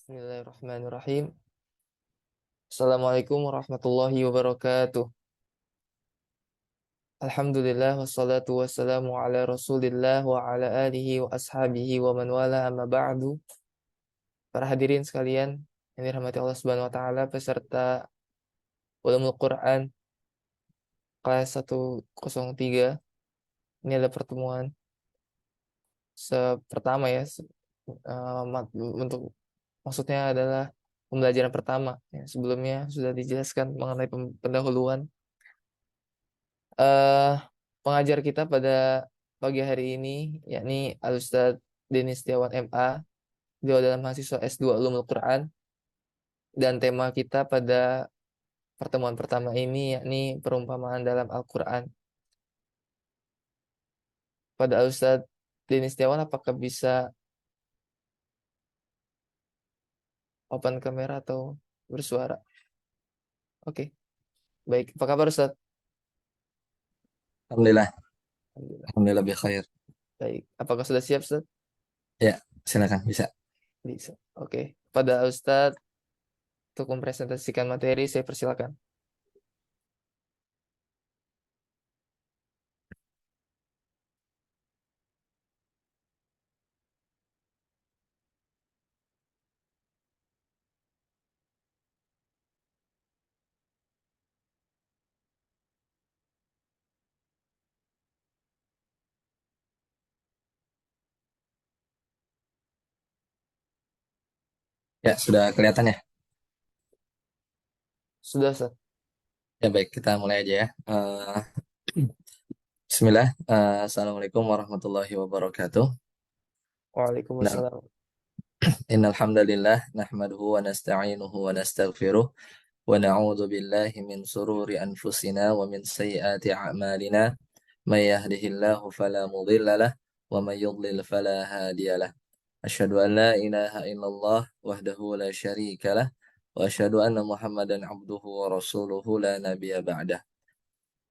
Bismillahirrahmanirrahim. Assalamualaikum warahmatullahi wabarakatuh. Alhamdulillah wassalatu wassalamu ala Rasulillah wa ala alihi wa ashabihi wa man wala amma ba'du. Para hadirin sekalian yang dirahmati Allah Subhanahu wa taala, peserta Ulumul Quran kelas 103. Ini adalah pertemuan pertama ya. Untuk maksudnya adalah pembelajaran pertama. Ya, sebelumnya sudah dijelaskan mengenai pendahuluan. eh Pengajar kita pada pagi hari ini yakni Al-Ustadz Denis Setiawan MA. Beliau adalah mahasiswa S2 Ulumul Quran, dan tema kita pada pertemuan pertama ini yakni perumpamaan dalam Al-Quran. Pada Al-Ustadz Denis Setiawan, apakah bisa open kamera atau bersuara? Oke, baik. Apa kabar Ustadz? Alhamdulillah, Alhamdulillah. alhamdulillah bi khair. Baik. Apakah sudah siap Ustadz? Ya, silakan bisa. Bisa. Oke. Pada Ustadz untuk mempresentasikan materi, saya persilakan. Ya, sudah kelihatan ya. Sudah Ustadz. Ya baik, kita mulai aja ya. Bismillah. Assalamualaikum warahmatullahi wabarakatuh. Innal Waalaikumsalam. innal hamdalillah nahmaduhu wa nasta'inuhu wa nastaghfiruh wa na'udzu billahi min sururi anfusina wa min sayyiati a'malina. May yahdihillahu fala mudilla lah wa may yudlil fala hadiya lah. Asyhadu an la ilaha illallah wahdahu la syarika lah wa asyhadu anna Muhammadan abduhu wa rasuluhu la nabiyya ba'dah.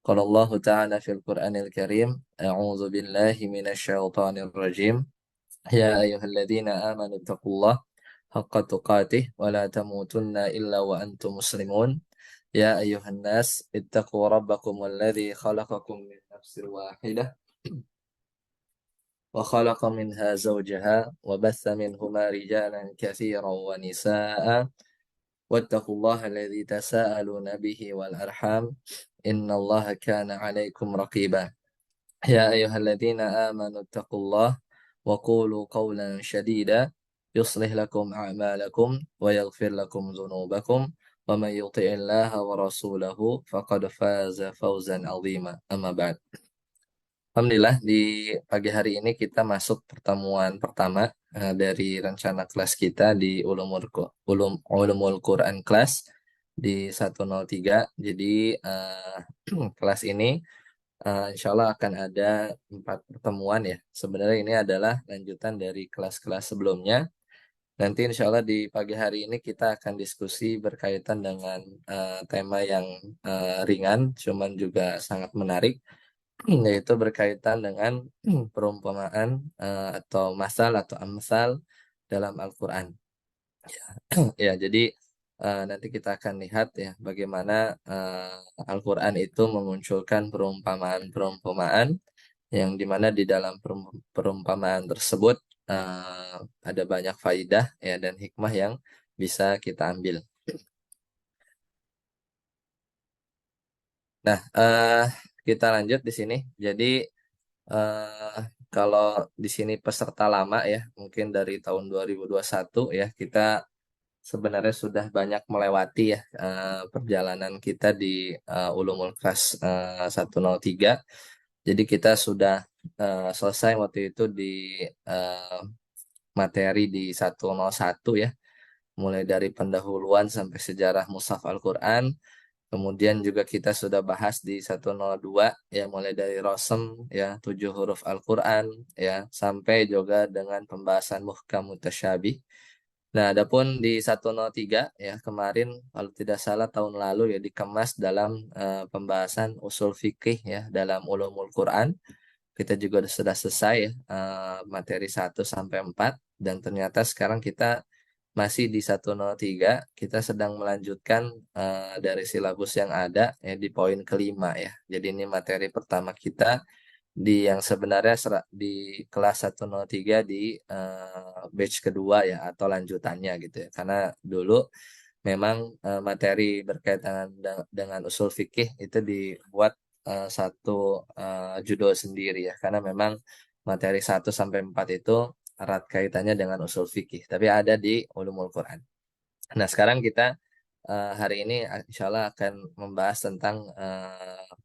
Qala Allah Ta'ala fil Qur'anil Karim, a'udzu billahi minasyaitonir rajim. Ya ayyuhalladzina amanu taqullah haqqa tuqatih wa la tamutunna illa wa antum muslimun. Ya ayyuhan nas ittaqu rabbakum alladzi khalaqakum min nafsin wahidah wa khalaqa minha zawjaha wa batha minhuma rijalan katsiran wa nisaa'a wattaqullaha alladzi tasaaluna bihi wal arham innallaha kana 'alaikum raqiba. يا أيها الذين آمنوا اتقوا الله وقولوا قولا شديدا يصلح لكم أعمالكم ويغفر لكم ذنوبكم ومن يطع الله ورسوله فقد فاز فوزا عظيما أما بعد. Alhamdulillah di pagi hari ini kita masuk pertemuan pertama dari rencana kelas kita di Ulumul Quran Class di 103. Jadi kelas ini insya Allah akan ada 4 pertemuan ya. Sebenarnya ini adalah lanjutan dari kelas-kelas sebelumnya. Nanti insya Allah di pagi hari ini kita akan diskusi berkaitan dengan tema yang ringan, cuman juga sangat menarik, yaitu berkaitan dengan perumpamaan atau masal atau amsal dalam Al-Quran. Ya, jadi nanti kita akan lihat ya bagaimana Al-Quran itu memunculkan perumpamaan-perumpamaan yang dimana di dalam perumpamaan tersebut ada banyak faidah ya dan hikmah yang bisa kita ambil. Nah, kita lanjut di sini. Jadi eh, kalau di sini peserta lama ya, mungkin dari tahun 2021 ya, kita sebenarnya sudah banyak melewati ya perjalanan kita di Ulumul Kelas 103. Jadi kita sudah selesai waktu itu di eh, materi di 101 ya, mulai dari pendahuluan sampai sejarah mushaf Al-Quran. Kemudian juga kita sudah bahas di 102 ya, mulai dari Rosem ya, 7 huruf Al-Quran ya, sampai juga dengan pembahasan muhkam mutasyabih. Nah, adapun di 103 ya kemarin kalau tidak salah tahun lalu ya dikemas dalam pembahasan usul fikih ya dalam ulumul Quran. Kita juga sudah selesai ya materi 1 sampai 4, dan ternyata sekarang kita masih di 103, kita sedang melanjutkan dari silabus yang ada ya di poin kelima ya. Jadi ini materi pertama kita di yang sebenarnya di kelas 103 di batch kedua ya atau lanjutannya gitu ya. Karena dulu memang materi berkaitan dengan usul fikih itu dibuat satu judul sendiri ya. Karena memang materi 1 sampai 4 itu erat kaitannya dengan usul fikih, tapi ada di ulumul Quran. Nah, sekarang kita hari ini insya Allah akan membahas tentang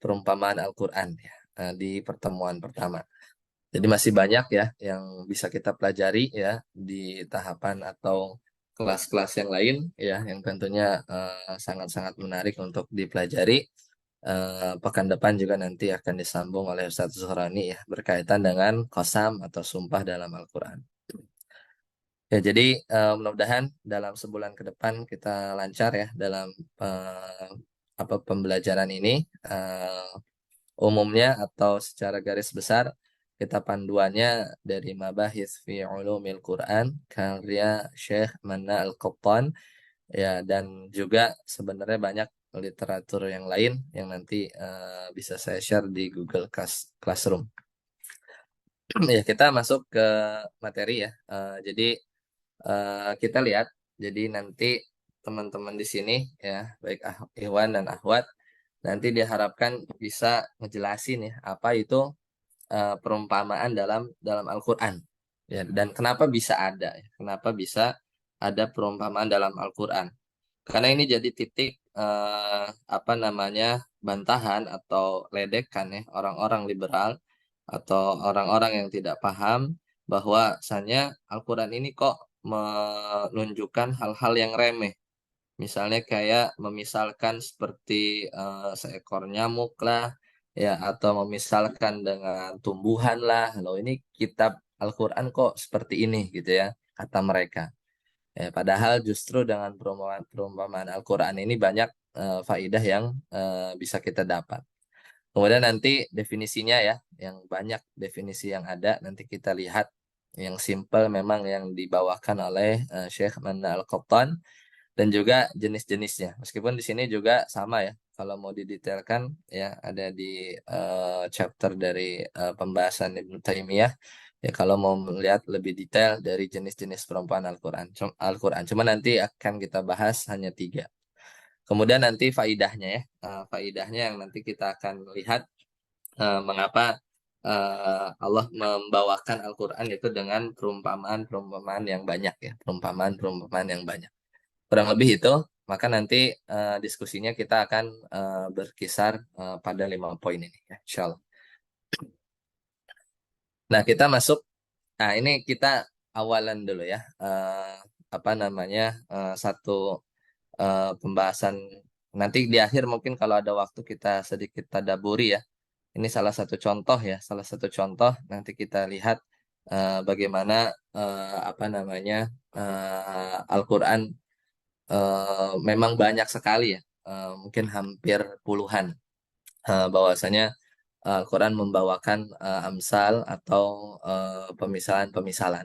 perumpamaan Al-Quran ya, di pertemuan pertama. Jadi masih banyak ya yang bisa kita pelajari ya di tahapan atau kelas-kelas yang lain ya, yang tentunya sangat-sangat menarik untuk dipelajari. Pekan depan juga nanti akan disambung oleh Ustadz Zuhrani ya berkaitan dengan qasam atau sumpah dalam Al-Quran. Ya, jadi mudah-mudahan dalam sebulan ke depan kita lancar ya dalam eh, apa pembelajaran ini. Umumnya atau secara garis besar kita panduannya dari Mabahis fi Ulumil Quran karya Syekh Manna Al-Qattan ya, dan juga sebenarnya banyak literatur yang lain yang nanti bisa saya share di Google Classroom. Ya, kita masuk ke materi ya. Jadi kita lihat. Jadi nanti teman-teman di sini ya, baik Iwan dan Ahwat, nanti diharapkan bisa ngejelasin ya apa itu perumpamaan dalam dalam Al-Qur'an. Ya, dan kenapa bisa ada ya? Kenapa bisa ada perumpamaan dalam Al-Qur'an? Karena ini jadi titik apa namanya bantahan atau ledekan ya orang-orang liberal atau orang-orang yang tidak paham bahwasanya Al-Quran ini kok menunjukkan hal-hal yang remeh. Misalnya kayak memisalkan seperti seekor nyamuk lah, ya, atau memisalkan dengan tumbuhan lah. Loh, ini kitab Al-Quran kok seperti ini gitu ya, kata mereka. Ya, padahal justru dengan perumpamaan Al-Quran ini banyak faidah yang bisa kita dapat. Kemudian nanti definisinya ya, yang banyak definisi yang ada, nanti kita lihat yang simple memang yang dibawakan oleh Syekh Manna Al-Qattan, dan juga jenis-jenisnya. Meskipun di sini juga sama ya, kalau mau didetailkan ya ada di chapter dari pembahasan Ibnu Taimiyah. Ya, kalau mau melihat lebih detail dari jenis-jenis perumpamaan Al-Quran. Cuma nanti akan kita bahas hanya 3. Kemudian nanti faidahnya ya, faidahnya yang nanti kita akan lihat mengapa Allah membawakan Al-Quran itu dengan perumpamaan-perumpamaan yang banyak ya, perumpamaan-perumpamaan yang banyak. Kurang lebih itu, maka nanti diskusinya kita akan berkisar pada 5 poin ini ya, insya Allah. Nah, kita masuk. Nah, ini kita awalan dulu ya. Apa namanya? Satu pembahasan nanti di akhir mungkin kalau ada waktu kita sedikit tadaburi ya. Ini salah satu contoh ya, salah satu contoh nanti kita lihat bagaimana apa namanya Al-Qur'an memang banyak sekali ya. Mungkin hampir puluhan bahwasanya Al-Quran membawakan amsal atau pemisalan-pemisalan.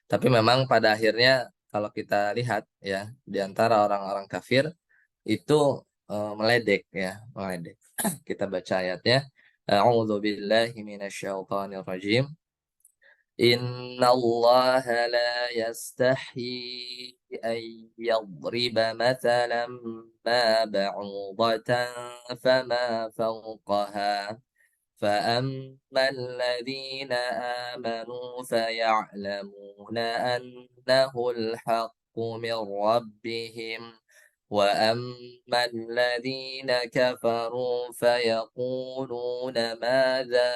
Tapi memang pada akhirnya kalau kita lihat ya di antara orang-orang kafir itu meledek ya, meledek. Kita baca ayatnya. A'udzu billahi minasyaitonir rajim. إن الله لا يستحيي أن يضرب مثلا ما بعوضة فما فوقها فأما الذين آمنوا فيعلمون أنه الحق من ربهم وأما الذين كفروا فيقولون ماذا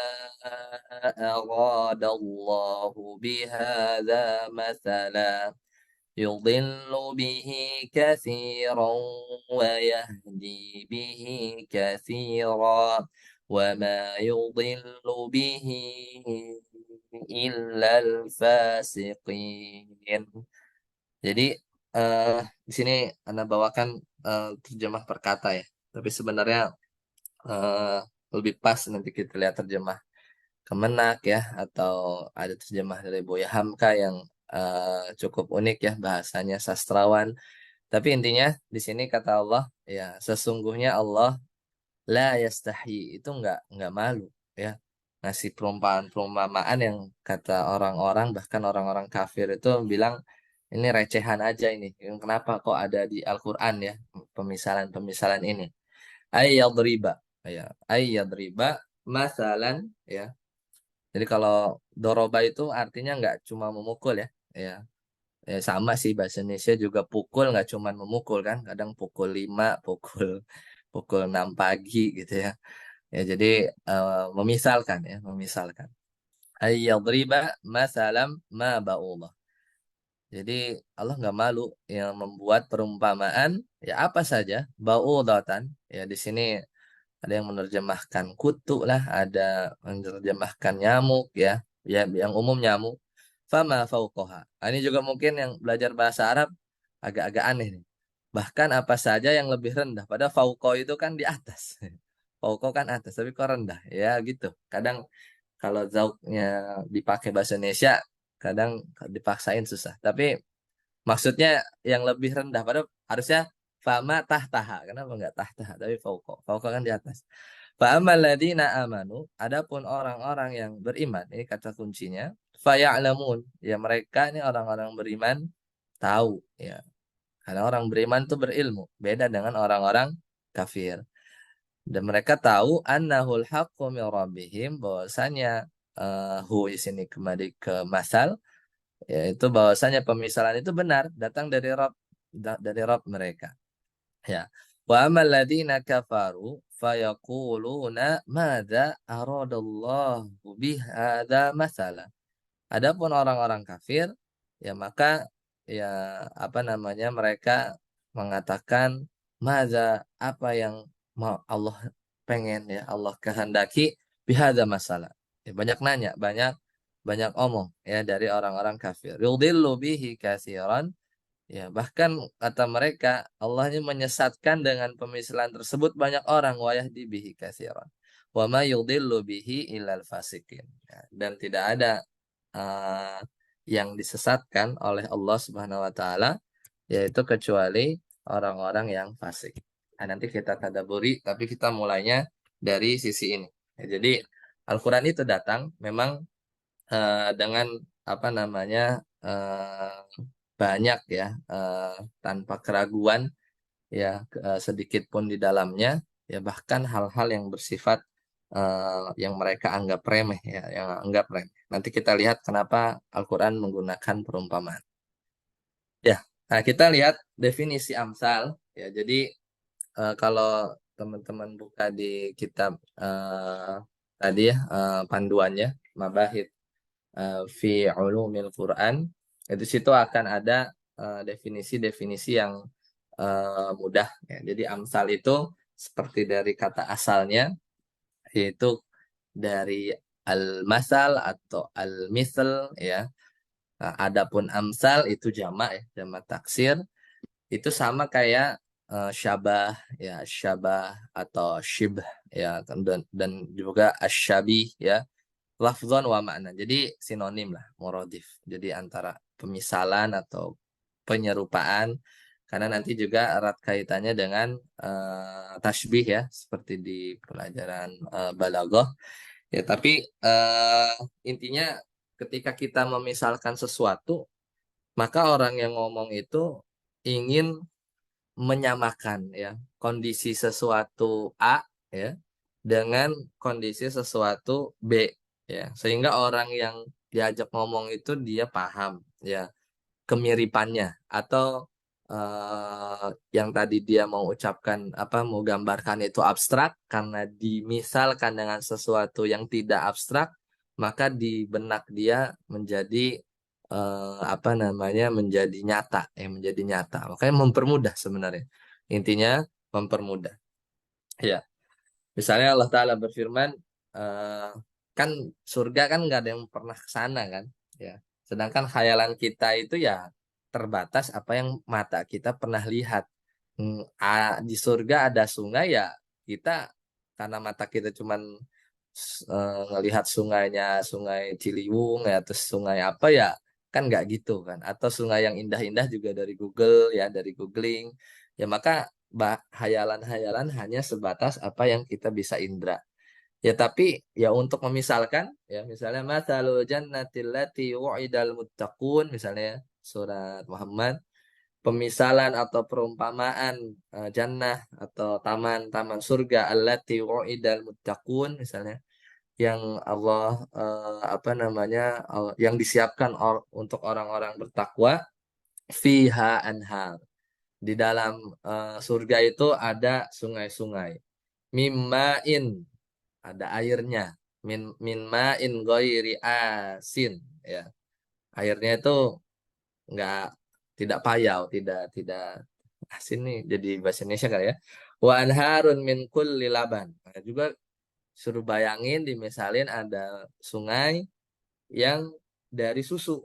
أراد الله بهذا مثلا يضل به كثيرا ويهدي به كثيرا وما يضل به إلا الفاسقين. Jadi di sini Anda bawakan terjemah perkata ya. Tapi sebenarnya eh, lebih pas nanti kita lihat terjemah Kemenak ya, atau ada terjemah dari Buya Hamka yang cukup unik ya bahasanya sastrawan. Tapi intinya di sini kata Allah ya sesungguhnya Allah la yastahi itu nggak malu ya ngasih perumpamaan-perumpamaan yang kata orang-orang bahkan orang-orang kafir itu bilang ini recehan aja ini. Kenapa kok ada di Al-Qur'an ya pemisalan-pemisalan ini? Ayyadriba ya ayyadriba masalan ya. Jadi kalau doroba itu artinya nggak cuma memukul ya. Ya, ya sama sih bahasa Indonesia juga pukul nggak cuma memukul kan. Kadang pukul 5 pukul pukul 6 pagi gitu ya. Ya jadi memisalkan ya, memisalkan. Ayyadriba masalam ma ba'udah. Jadi Allah nggak malu yang membuat perumpamaan ya apa saja ba'udatan ya di sini ada yang menerjemahkan kutu lah, ada menerjemahkan nyamuk ya, ya yang umum nyamuk. Fama fauqaha. Nah, ini juga mungkin yang belajar bahasa Arab agak-agak aneh nih. Bahkan apa saja yang lebih rendah. Pada fauqo itu kan di atas. Fauqo kan atas, tapi kok rendah. Ya gitu. Kadang kalau zauknya dipakai bahasa Indonesia, kadang dipaksain susah. Tapi maksudnya yang lebih rendah. Padahal harusnya fama tahtaha. Kenapa enggak tahtaha? Tapi fauqo. Fauqo kan di atas. Fa'amal ladina amanu. Adapun orang-orang yang beriman. Ini kata kuncinya. Faya'lamun. Ya mereka ini orang-orang beriman tahu. Ya karena orang beriman itu berilmu, beda dengan orang-orang kafir. Dan mereka tahu annahul haqqu min rabbihim bahwasanya hu di sini kembali ke masal yaitu bahwasanya pemisalan itu benar datang dari Rabb dari Rabb mereka. Ya. Wa amal ladzina kafaru fayaquluna madza aradallahu bihadza masala. Adapun orang-orang kafir, ya maka ya apa namanya mereka mengatakan maza apa yang mau Allah pengen ya Allah kehendaki bihada masalah. Ya, banyak nanya, banyak banyak omong ya dari orang-orang kafir. Yudillu bihi kasiran. Ya, bahkan kata mereka Allah ini menyesatkan dengan pemisalan tersebut banyak orang wayah di bihi kasiran. Wa ma yudillu bihi ilal fasikin. Ya, dan tidak ada uh, yang disesatkan oleh Allah Subhanahu wa taala yaitu kecuali orang-orang yang fasik. Nah, nanti kita tadaburi tapi kita mulainya dari sisi ini. Ya, jadi Al-Qur'an itu datang memang dengan apa namanya banyak ya tanpa keraguan ya sedikit pun di dalamnya ya bahkan hal-hal yang bersifat yang mereka anggap remeh ya yang anggap remeh. Nanti kita lihat kenapa Al-Qur'an menggunakan perumpamaan. Ya, nah kita lihat definisi amsal ya. Jadi kalau teman-teman buka di kitab tadi ya panduannya Mabahith fi Ulumil Quran itu situ akan ada definisi-definisi yang mudah ya. Jadi amsal itu seperti dari kata asalnya yaitu dari al-masal atau al-misal ya. Nah, adapun amsal itu jamak ya, jamak taksir itu sama kayak syabah ya, syabah atau syibh ya dan juga asyabih ya. Lafzon wa makna. Jadi sinonim lah, morodif. Jadi antara pemisalan atau penyerupaan karena nanti juga erat kaitannya dengan tasbih ya seperti di pelajaran balaghah ya tapi intinya ketika kita memisalkan sesuatu maka orang yang ngomong itu ingin menyamakan ya kondisi sesuatu A ya dengan kondisi sesuatu B ya sehingga orang yang diajak ngomong itu dia paham ya kemiripannya atau yang tadi dia mau ucapkan apa mau gambarkan itu abstrak karena dimisalkan dengan sesuatu yang tidak abstrak maka di benak dia menjadi apa namanya menjadi nyata menjadi nyata makanya mempermudah sebenarnya intinya mempermudah ya misalnya Allah Ta'ala berfirman eh, kan surga kan nggak ada yang pernah ke sana kan ya sedangkan khayalan kita itu ya terbatas apa yang mata kita pernah lihat. Di surga ada sungai ya kita karena mata kita cuman ngelihat sungainya sungai Ciliwung ya terus sungai apa ya kan nggak gitu kan, atau sungai yang indah-indah juga dari Google ya, dari googling ya, maka hayalan-hayalan hanya sebatas apa yang kita bisa indra. Ya tapi ya untuk memisalkan ya, misalnya mathalul jannatil lati wu'idal muttaqun misalnya surat Muhammad, pemisalan atau perumpamaan jannah atau taman-taman surga allati wu'idal muttaqun misalnya, yang Allah apa namanya yang disiapkan untuk orang-orang bertakwa, fiha anhar, di dalam surga itu ada sungai-sungai, mimmain, ada airnya, min ma'in ghairi asin ya, airnya itu nggak, tidak payau, tidak asin nih jadi bahasa Indonesia kali ya. Wa anharun min kulli laban. Nah, juga suruh bayangin dimisalin ada sungai yang dari susu.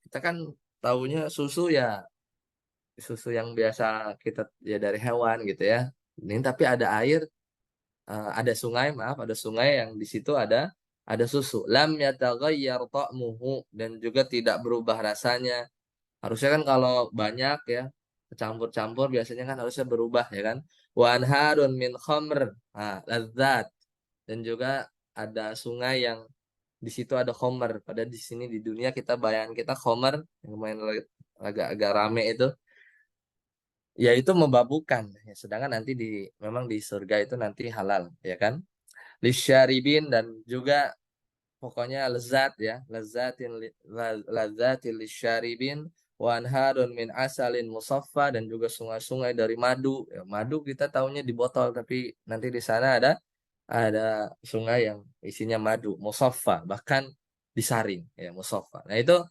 Kita kan taunya susu ya, susu yang biasa kita ya dari hewan gitu ya. Ini tapi ada air, ada sungai, maaf, ada sungai yang di situ ada susu. Lam yataghayyar ta'muhu, dan juga tidak berubah rasanya. Harusnya kan kalau banyak ya campur-campur biasanya kan harusnya berubah ya kan. Wa anharun min khamr, ladzat, dan juga ada sungai yang di situ ada khamr. Padahal di sini di dunia kita bayangan kita khamr yang lumayan agak-agak rame itu, ya itu memabukkan. Ya, sedangkan nanti memang di surga itu nanti halal ya kan. Lisyaribin, dan juga pokoknya lezat ya, lezatin lisyaribin, wa anharun min asalin musaffa, dan juga sungai-sungai dari madu ya, madu kita tahunya di botol, tapi nanti di sana ada sungai yang isinya madu musaffa, bahkan disaring ya, musaffa. Nah itu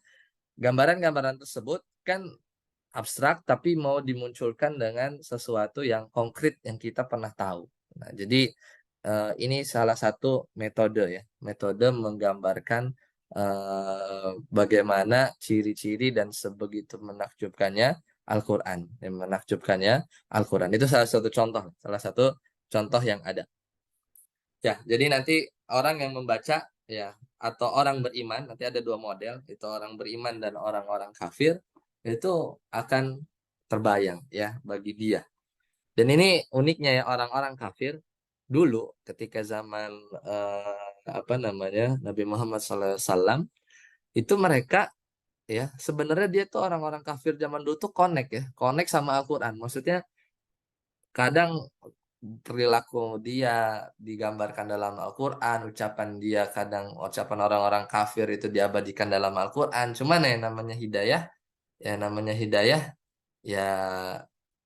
gambaran-gambaran tersebut kan abstrak, tapi mau dimunculkan dengan sesuatu yang konkret yang kita pernah tahu. Nah, jadi ini salah satu metode ya, metode menggambarkan bagaimana ciri-ciri dan sebegitu menakjubkannya Al-Quran. Yang menakjubkannya Al-Quran. Itu salah satu contoh yang ada. Ya, jadi nanti orang yang membaca ya, atau orang beriman, nanti ada dua model, itu orang beriman dan orang-orang kafir, itu akan terbayang ya bagi dia. Dan ini uniknya ya, orang-orang kafir dulu ketika zaman apa namanya Nabi Muhammad SAW, itu mereka ya sebenarnya dia tuh orang-orang kafir zaman dulu tuh connect sama Al-Quran. Maksudnya kadang perilaku dia digambarkan dalam Al-Quran, ucapan dia kadang ucapan orang-orang kafir itu diabadikan dalam Al-Quran. Cuman ya namanya hidayah ya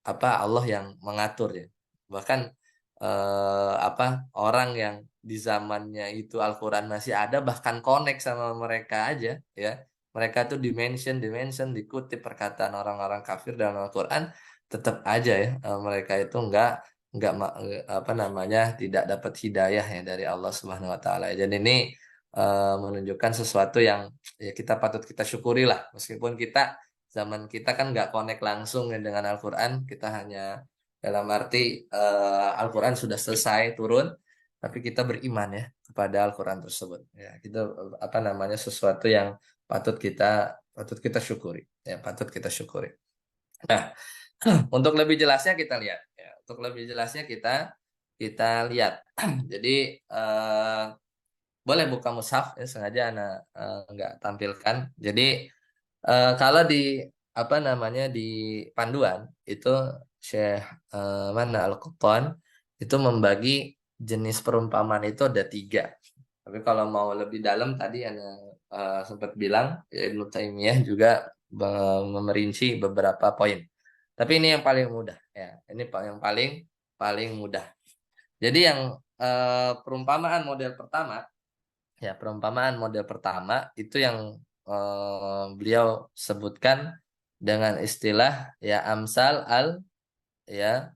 apa Allah yang mengatur ya. Bahkan apa orang yang di zamannya itu Al-Quran masih ada bahkan connect sama mereka aja ya. Mereka tuh dimention dikutip perkataan orang-orang kafir dalam Al-Quran, tetap aja ya mereka itu apa namanya tidak dapat hidayah ya dari Allah Subhanahu Wa Taala. Dan ini menunjukkan sesuatu yang ya kita patut kita syukuri lah, meskipun zaman kita kan nggak connect langsung ya dengan Al-Quran, kita hanya dalam arti Al-Quran sudah selesai turun, tapi kita beriman ya kepada Al-Quran tersebut. Ya, kita apa namanya sesuatu yang patut kita syukuri. Ya, patut kita syukuri. Nah, untuk lebih jelasnya kita lihat. Ya, untuk lebih jelasnya kita lihat. Jadi boleh buka mushaf ya, sengaja anak nggak tampilkan. Jadi kalau di apa namanya di panduan itu Syekh mana Al-Quttan itu membagi jenis perumpamaan itu ada tiga. Tapi kalau mau lebih dalam tadi Ana sempat bilang ya, Ibnu Taimiyah juga memerinci beberapa poin. Tapi ini yang paling mudah ya. Ini yang paling paling mudah. Jadi yang perumpamaan model pertama ya, perumpamaan model pertama itu yang beliau sebutkan dengan istilah ya amsal al ya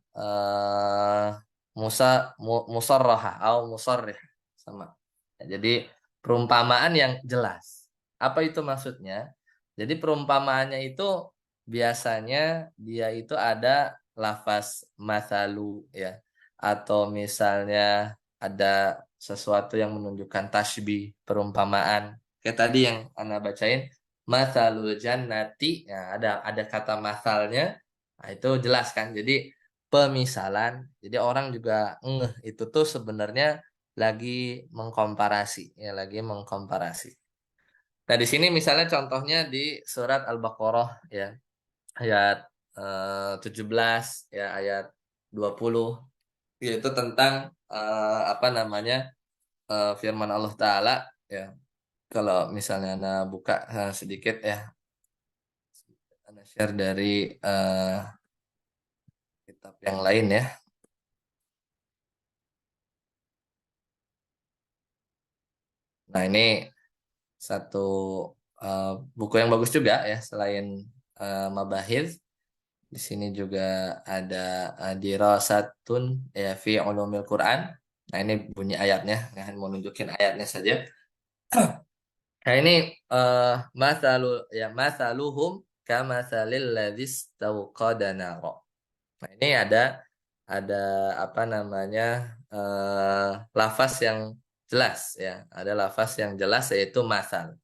musa musarraha atau musarrih sama. Ya, jadi perumpamaan yang jelas. Apa itu maksudnya? Jadi perumpamaannya itu biasanya dia itu ada lafaz masalu ya, atau misalnya ada sesuatu yang menunjukkan tasbih perumpamaan. Kayak tadi yang Anda bacain, Mathalul jannati, ya ada kata masalnya, nah, itu jelas kan. Jadi pemisalan. Jadi orang juga itu tuh sebenarnya lagi mengkomparasi, ya lagi mengkomparasi. Nah di sini misalnya contohnya di surat Al-Baqarah ya ayat 17 ya ayat 20 yaitu tentang apa namanya firman Allah Ta'ala ya. Kalau misalnya Anda buka sedikit ya, Anda share dari kitab yang lain ya. Nah ini satu eh, buku yang bagus juga ya selain Mabahir. Di sini juga ada dirasatun ya fi ulumil Quran. Nah ini bunyi ayatnya, nah, mau nunjukin ayatnya saja. Nah ini masalu ya masaluhum kamasalil ladzis tauqada naro. Nah, ini ada apa namanya lafaz yang jelas ya. Ada lafaz yang jelas yaitu masal.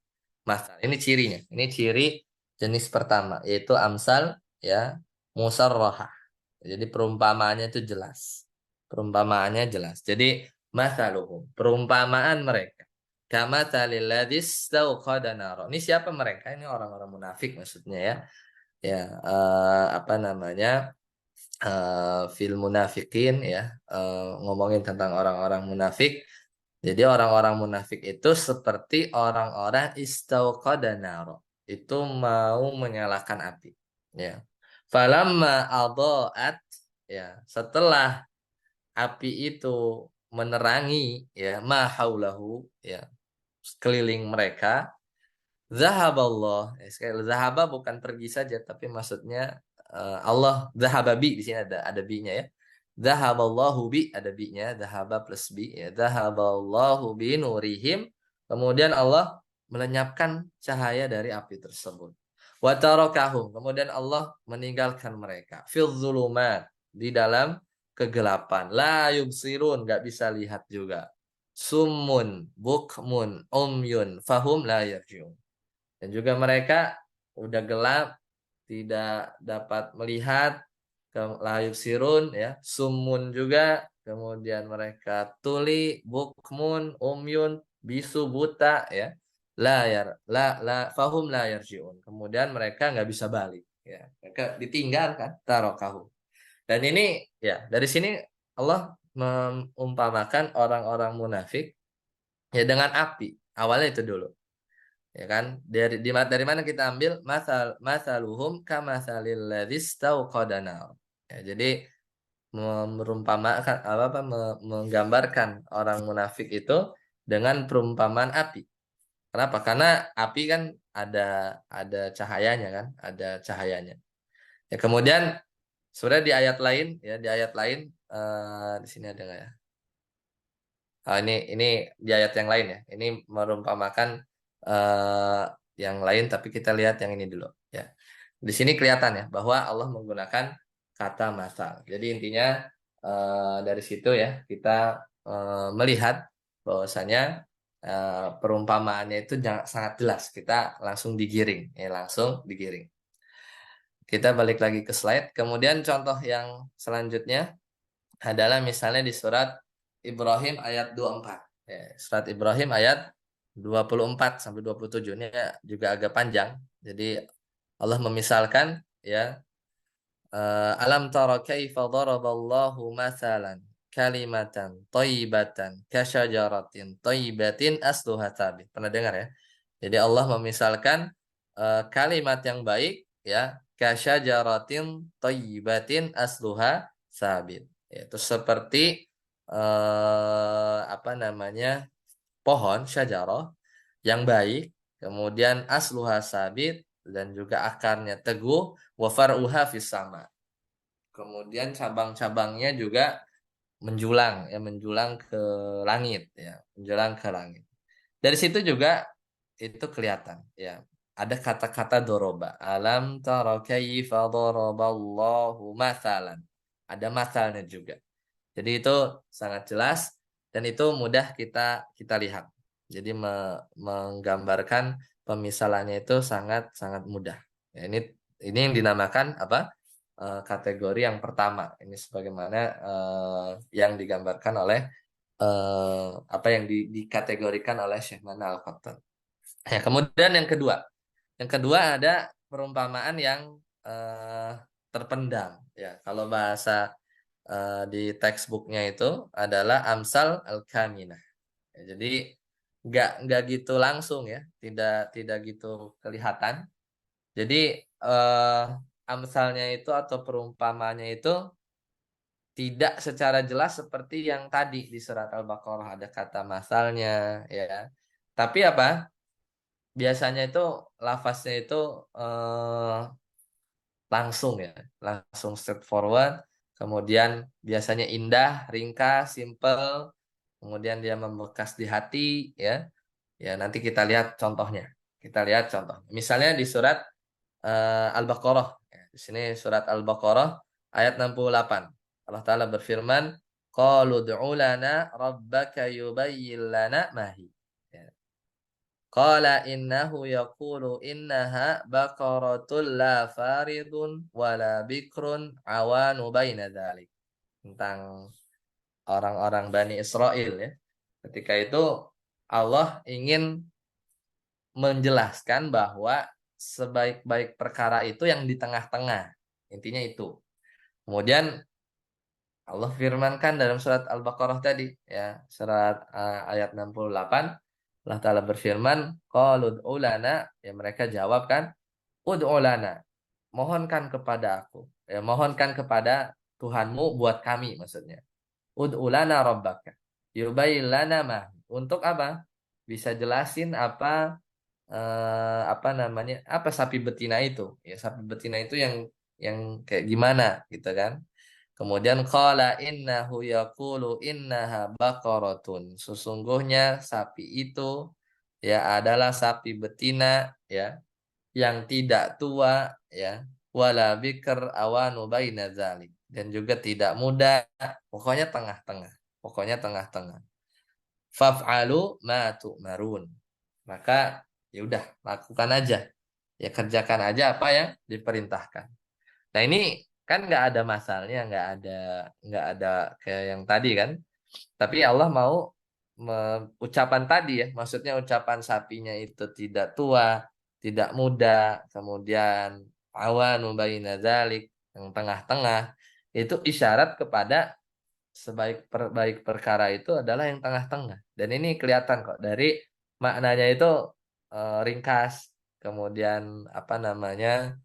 Masal. Ini cirinya. Ini ciri jenis pertama yaitu amsal ya musarrahah. Jadi perumpamaannya itu jelas. Perumpamaannya jelas. Jadi masaluhum, perumpamaan mereka. Kama talil ladzis tauqada naro. Ini siapa mereka? Ini orang-orang munafik maksudnya ya. Ya, apa namanya? Fil munafikin ya, ngomongin tentang orang-orang munafik. Jadi orang-orang munafik itu seperti orang-orang istauqada naro. Itu mau menyalakan api. Ya. Falamma adaat ya, setelah api itu menerangi ya mahaulahu ya sekeliling mereka. Zahaballah. Sekali zahaba bukan pergi saja, tapi maksudnya Allah zahababi di sini ada bi-nya ya. Zahaballahu bi ada bi-nya, zahaba plus bi ya. Zahaballahu bi nurihim. Kemudian Allah melenyapkan cahaya dari api tersebut. Wa tarakahum. Kemudian Allah meninggalkan mereka fil zulumat di dalam kegelapan. La yubsirun, nggak bisa lihat juga. Summun, bukmun, umyun, fahum la yarjiun. Dan juga mereka udah gelap, tidak dapat melihat, layub sirun ya, sumun juga, kemudian mereka tuli, bukmun, umyun, bisu, buta ya. Fahum la yarjiun. Kemudian mereka nggak bisa balik ya. Mereka ditinggalkan tarokahu. Dan ini ya dari sini Allah mengumpamakan orang-orang munafik ya dengan api. Awalnya itu dulu ya kan dari mana kita ambil masaluhum kamasalil ladzis tauqada nar. Ya, jadi merumpamakan apa menggambarkan orang munafik itu dengan perumpamaan api. Kenapa? Karena api kan ada cahayanya kan, ada cahayanya. Ya kemudian sebenarnya di ayat lain ya di ayat lain di sini ada nggak ya? Ini di ayat yang lain ya. Ini merumpamakan eh, yang lain, tapi kita lihat yang ini dulu ya. Di sini kelihatan ya bahwa Allah menggunakan kata masal. Jadi intinya dari situ ya kita melihat bahwasanya perumpamaannya itu sangat jelas. Kita langsung digiring, ya langsung digiring. Kita balik lagi ke slide. Kemudian contoh yang selanjutnya adalah misalnya di surat Ibrahim ayat 24. Ya, surat Ibrahim ayat 24 sampai 27 ini ya, juga agak panjang. Jadi Allah memisalkan ya alam tara kaifa daraballahu masalan kalimatan thayyibatan kasyajaratin thayyibatin asluha thabit. Pernah dengar ya? Jadi Allah memisalkan kalimat yang baik ya kasyajaratin thayyibatin asluha sabit. Yaitu seperti apa namanya pohon syajarah yang baik, kemudian asluha sabit dan juga akarnya teguh, wa far'uha fis sama. Kemudian cabang-cabangnya juga menjulang ya menjulang ke langit ya, menjulang ke langit. Dari situ juga itu kelihatan ya. Ada kata-kata doroba. Alam tara kaifa daraballahu masalan. Ada masalnya juga. Jadi itu sangat jelas dan itu mudah kita kita lihat. Jadi menggambarkan pemisalannya itu sangat sangat mudah. Ya, ini yang dinamakan apa? Kategori yang pertama. Ini sebagaimana yang digambarkan oleh apa yang dikategorikan oleh Syekh Mana Al-Qattan. Ya, kemudian yang kedua ada perumpamaan yang terpendam. Ya, kalau bahasa di textbooknya itu adalah amsal al-kaminah. Ya, jadi nggak gitu langsung ya, tidak gitu kelihatan. Jadi amsalnya itu atau perumpamanya itu tidak secara jelas seperti yang tadi di surat Al-Baqarah ada kata masalnya ya. Tapi apa? Biasanya itu lafaznya itu eh, langsung ya, langsung straightforward. Kemudian biasanya indah, ringkas, simple. Kemudian dia membekas di hati ya. Ya, nanti kita lihat contohnya. Kita lihat contoh. Misalnya di surat Al-Baqarah. Ya, di sini surat Al-Baqarah ayat 68. Allah Ta'ala berfirman, Qalu du'u lana rabbaka yubayyin lana mahi. Ya. Qala innahu yaqulu innaha baqaratul la faridun wala bikrun awanu baina dzalik. Tentang orang-orang Bani Israel ya. Ketika itu Allah ingin menjelaskan bahwa sebaik-baik perkara itu yang di tengah-tengah. Intinya itu. Kemudian Allah firmankan dalam surat Al-Baqarah tadi ya, surat ayat 68 Allah Ta'ala berfirman, Qalu ud'u lana, ya mereka jawab kan, ud'u lana, mohonkan kepada aku. Ya, mohonkan kepada Tuhanmu buat kami maksudnya. Ud'u lana rabbaka. Yubayyin lana ma. Untuk apa? Bisa jelasin apa namanya? Apa sapi betina itu? Ya, sapi betina itu yang kayak gimana gitu kan? Kemudian qala innahu yaqulu innaha baqaratun. Sesungguhnya sapi itu ya adalah sapi betina ya yang tidak tua ya wala bikr awanu baina zalik dan juga tidak muda, pokoknya tengah-tengah. Pokoknya tengah-tengah. Faf'alu ma tu'marun. Maka ya udah lakukan aja. Ya kerjakan aja apa yang diperintahkan. Nah ini kan nggak ada masalahnya, nggak ada kayak yang tadi kan. Tapi Allah mau ucapan tadi ya, maksudnya ucapan sapinya itu tidak tua, tidak muda, kemudian awan baina dzalik yang tengah-tengah, itu isyarat kepada sebaik perkara itu adalah yang tengah-tengah. Dan ini kelihatan kok dari maknanya itu ringkas, kemudian apa namanya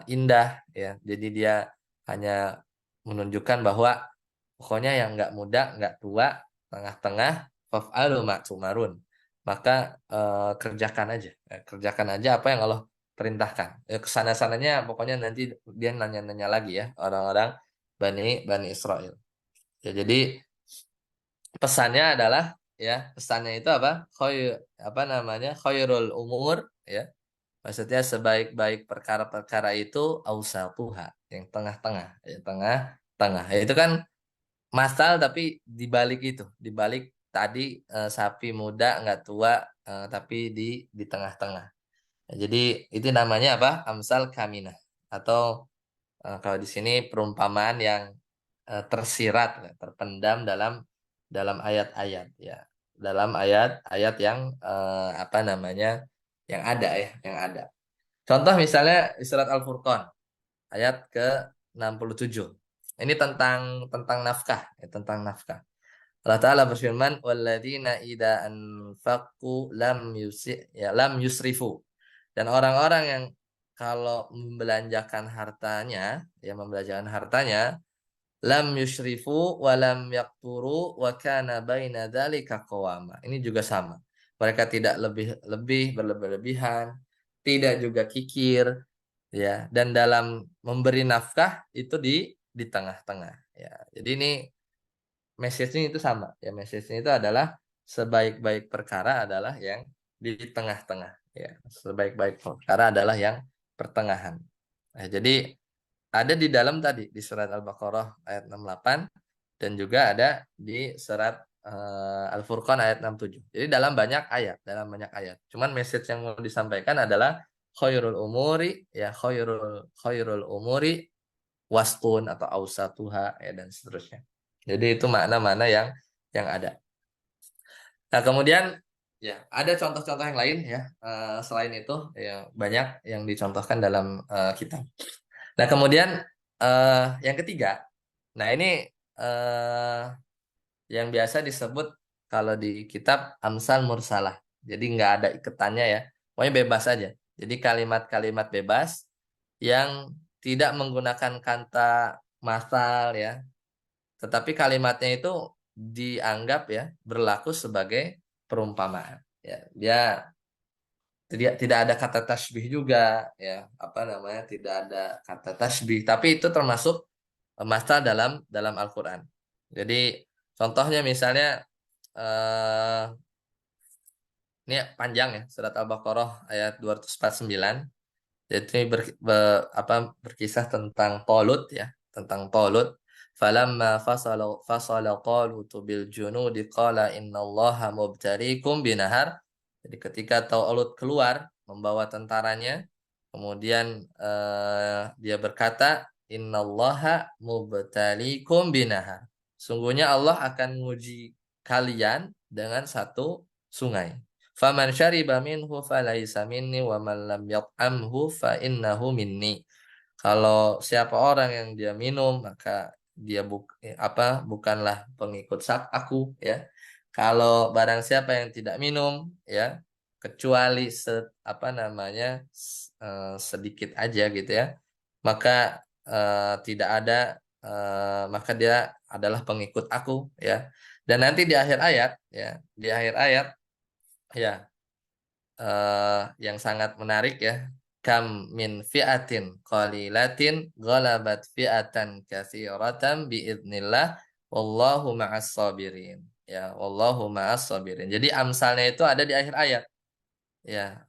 indah ya. Jadi dia hanya menunjukkan bahwa pokoknya yang nggak muda, nggak tua, tengah-tengah, faf'alu ma tu'marun. Maka kerjakan aja. Kerjakan aja apa yang Allah perintahkan. Kesana-sananya pokoknya nanti dia nanya-nanya lagi ya orang-orang Bani Bani Israel. Ya, jadi pesannya adalah ya, pesannya itu apa? Apa namanya? Khairul umur ya. Maksudnya sebaik-baik perkara-perkara itu ausatuha, yang tengah-tengah, ya tengah-tengah. Ya, itu kan masal tapi dibalik itu, dibalik tadi sapi muda nggak tua tapi di tengah-tengah. Ya, jadi itu namanya apa? Amsal kaminah atau kalau di sini perumpamaan yang tersirat, ya, terpendam dalam ayat-ayat ya, dalam ayat-ayat yang apa namanya yang ada ya, yang ada. Contoh misalnya di surat Al-Furqan ayat ke-67. Ini tentang nafkah, ya, tentang nafkah. Allah Ta'ala berfirman, "Walladzina idza anfaqu lam yusrifu." Dan orang-orang yang kalau membelanjakan hartanya, ya membelanjakan hartanya, lam yusrifu wa lam yaqturu wa kana baina dzalika qawama. Ini juga sama. Mereka tidak lebih berlebihan, tidak juga kikir, ya. Dan dalam memberi nafkah itu di tengah-tengah, ya. Jadi ini message-nya itu sama, ya. Message-nya itu adalah sebaik-baik perkara adalah yang di tengah-tengah, ya. Sebaik-baik perkara adalah yang pertengahan. Nah, jadi ada di dalam tadi di surat Al-Baqarah ayat 68 dan juga ada di surat Al-Furqan ayat 67. Jadi dalam banyak ayat. Cuman message yang mau disampaikan adalah khairul umuri ya khairul umuri wastun atau ausatuha ya dan seterusnya. Jadi itu makna-makna yang ada. Nah, kemudian ya ada contoh-contoh yang lain ya. Selain itu ya banyak yang dicontohkan dalam kitab. Nah, kemudian yang ketiga, nah ini eh, yang biasa disebut kalau di kitab Amsal Mursalah. Jadi nggak ada iketannya ya. Pokoknya bebas aja. Jadi kalimat-kalimat bebas yang tidak menggunakan kata masal ya. Tetapi kalimatnya itu dianggap ya berlaku sebagai perumpamaan. Ya, dia tidak ada kata tasbih juga ya. Apa namanya? Tidak ada kata tasbih, tapi itu termasuk masal dalam Al-Qur'an. Jadi contohnya misalnya eh, ini panjang ya, surat Al-Baqarah ayat 249. Jadi ini berkisah tentang Talut ya, tentang Talut. Falamma fasala Talut bil junudi qala innallaha mubtaliikum binahar. Jadi ketika Talut keluar membawa tentaranya, kemudian dia berkata, innallaha mubtaliikum binahar. Sungguhnya Allah akan menguji kalian dengan satu sungai. Faman syariba minhu falaisa minni wa man lam yat'amhu fa innahu minni. Kalau siapa orang yang dia minum maka dia bukanlah pengikut aku ya. Kalau barang siapa yang tidak minum ya kecuali sedikit aja gitu ya. Maka tidak ada maka dia adalah pengikut aku ya. Dan nanti di akhir ayat ya, di akhir ayat ya yang sangat menarik ya. Kam min fi'atin qalilatin ghalabat fi'atan katsiratan biidznillah wallahu ma'as sabirin. Ya, wallahu ma'as sabirin. Jadi amsalnya itu ada di akhir ayat. Ya,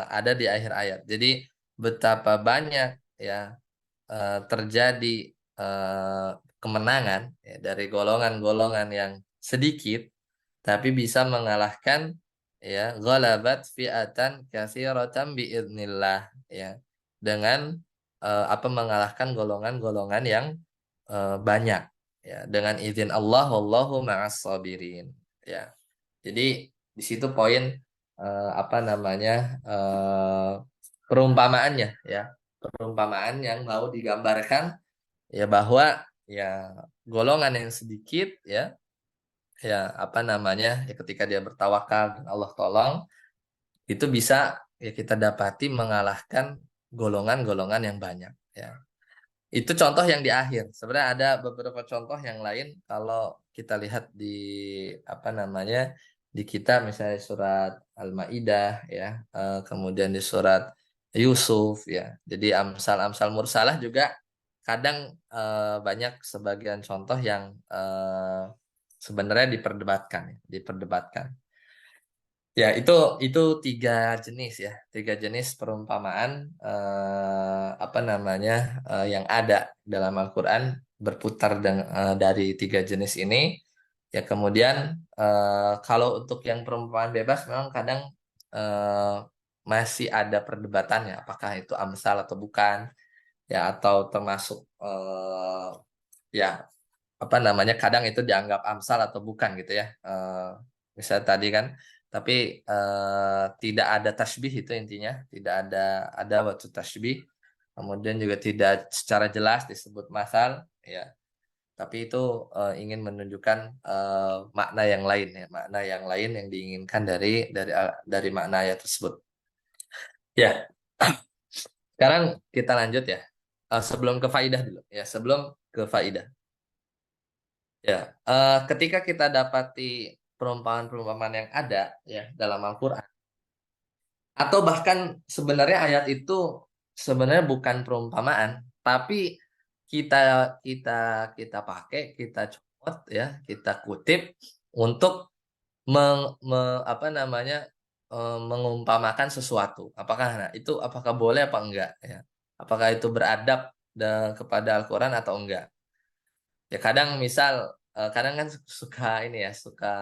ada di akhir ayat. Jadi betapa banyak ya terjadi eh, kemenangan ya, dari golongan-golongan yang sedikit tapi bisa mengalahkan ya ghalabat fi'atan katsiratan biidznillah ya dengan mengalahkan golongan-golongan yang banyak ya dengan izin Allah wallahu ma'as sabirin ya. Jadi di situ poin eh, perumpamaannya ya. Perumpamaan yang mau digambarkan ya bahwa ya golongan yang sedikit ya ya ketika dia bertawakal dan Allah tolong itu bisa ya kita dapati mengalahkan golongan-golongan yang banyak ya. Itu contoh yang di akhir. Sebenarnya ada beberapa contoh yang lain kalau kita lihat di di kitab misalnya surat Al-Maidah ya, kemudian di surat Yusuf ya. Jadi Amsal Mursalah juga kadang banyak sebagian contoh yang sebenarnya diperdebatkan. Ya, itu tiga jenis perumpamaan yang ada dalam Al-Qur'an berputar dari tiga jenis ini. Ya, kemudian kalau untuk yang perumpamaan bebas memang kadang eh, masih ada perdebatannya apakah itu amsal atau bukan, ya atau termasuk ya kadang itu dianggap amsal atau bukan gitu ya. Misalnya tadi kan tapi tidak ada tasbih itu intinya tidak ada waktu tasbih, kemudian juga tidak secara jelas disebut masal ya, tapi itu ingin menunjukkan makna yang lain ya, makna yang lain yang diinginkan dari makna ayat tersebut ya. Sekarang kita lanjut ya. Sebelum ke faidah dulu ya, sebelum ke faidah ya. Ketika kita dapati perumpamaan-perumpamaan yang ada ya dalam Al-Qur'an, atau bahkan sebenarnya ayat itu sebenarnya bukan perumpamaan, tapi kita kita kita comot ya, kita kutip untuk mengumpamakan sesuatu. Apakah boleh apa enggak ya? Apakah itu beradab kepada Al-Qur'an atau enggak? Ya kadang misal kadang kan suka ini ya, suka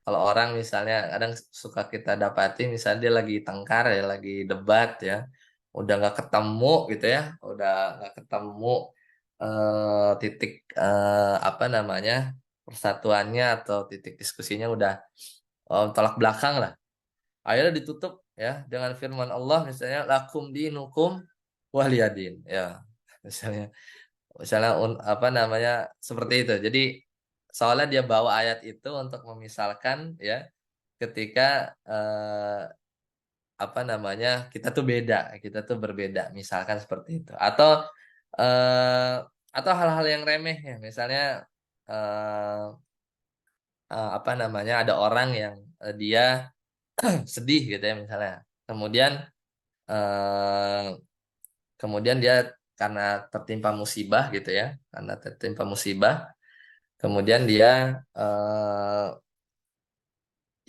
kalau orang misalnya kadang suka kita dapati misalnya dia lagi tengkar ya, lagi debat ya, udah nggak ketemu gitu ya, udah nggak ketemu titik apa namanya persatuannya atau titik diskusinya udah tolak belakang lah. Akhirnya ditutup ya dengan firman Allah misalnya lakum dinukum waliyadin ya. Misalnya misalnya apa namanya seperti itu. Jadi soalnya dia bawa ayat itu untuk memisalkan ya ketika apa namanya kita tuh berbeda misalkan seperti itu eh, atau hal-hal yang remeh ya misalnya eh, apa namanya ada orang yang dia sedih gitu ya misalnya kemudian eh, kemudian dia karena tertimpa musibah gitu ya karena tertimpa musibah kemudian dia eh,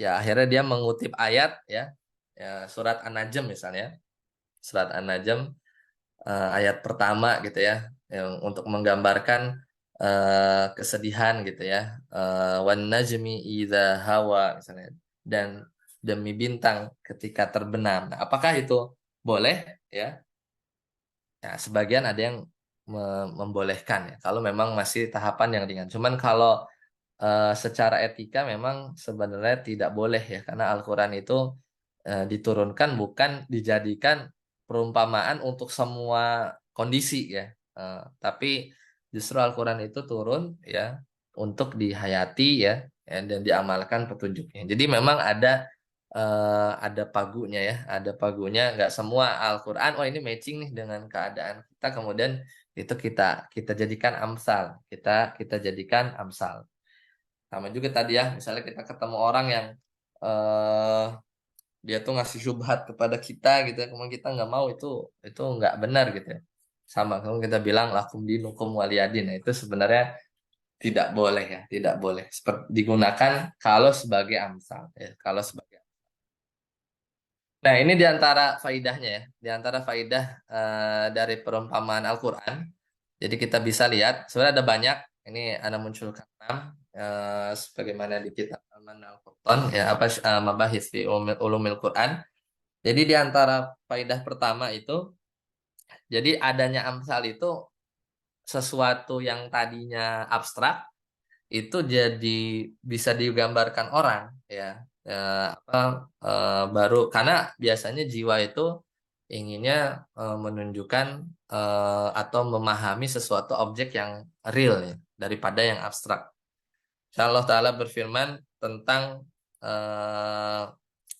ya akhirnya dia mengutip ayat ya, ya surat An-Najm misalnya surat An-Najm ayat pertama gitu ya yang untuk menggambarkan kesedihan gitu ya wan najmi idza hawa misalnya dan demi bintang ketika terbenam. Nah, apakah itu boleh ya? Ya, sebagian ada yang membolehkan ya kalau memang masih tahapan yang ringan. Cuman kalau secara etika memang sebenarnya tidak boleh ya karena Al-Qur'an itu diturunkan bukan dijadikan perumpamaan untuk semua kondisi ya. Tapi justru Al-Qur'an itu turun ya untuk dihayati ya, dan diamalkan petunjuknya. Jadi memang ada pagunya ya, ada pagunya. Nggak semua Al-Qur'an oh ini matching nih dengan keadaan kita kemudian itu kita jadikan amsal, kita jadikan amsal. Sama juga tadi ya, misalnya kita ketemu orang yang eh dia tuh ngasih syubhat kepada kita gitu ya, kemudian kita nggak mau itu nggak benar gitu ya. Sama, kalau kita bilang lakum dinukum waliyadin, nah, itu sebenarnya tidak boleh ya, tidak boleh. Seperti digunakan kalau sebagai amsal ya, kalau sebagai. Nah, ini diantara faidahnya ya, diantara faidah dari perumpamaan Al-Quran. Jadi kita bisa lihat, sebenarnya ada banyak. Ini Ana munculkan 6, sebagaimana di kitab Aman Al-Qur'an, ya apa mabahis fi ulumil Quran. Jadi di antara faidah pertama itu, jadi adanya amsal itu sesuatu yang tadinya abstrak itu jadi bisa digambarkan orang ya. Ya, apa baru karena biasanya jiwa itu inginnya menunjukkan atau memahami sesuatu objek yang real ya daripada yang abstrak. Allah Ta'ala berfirman tentang eh,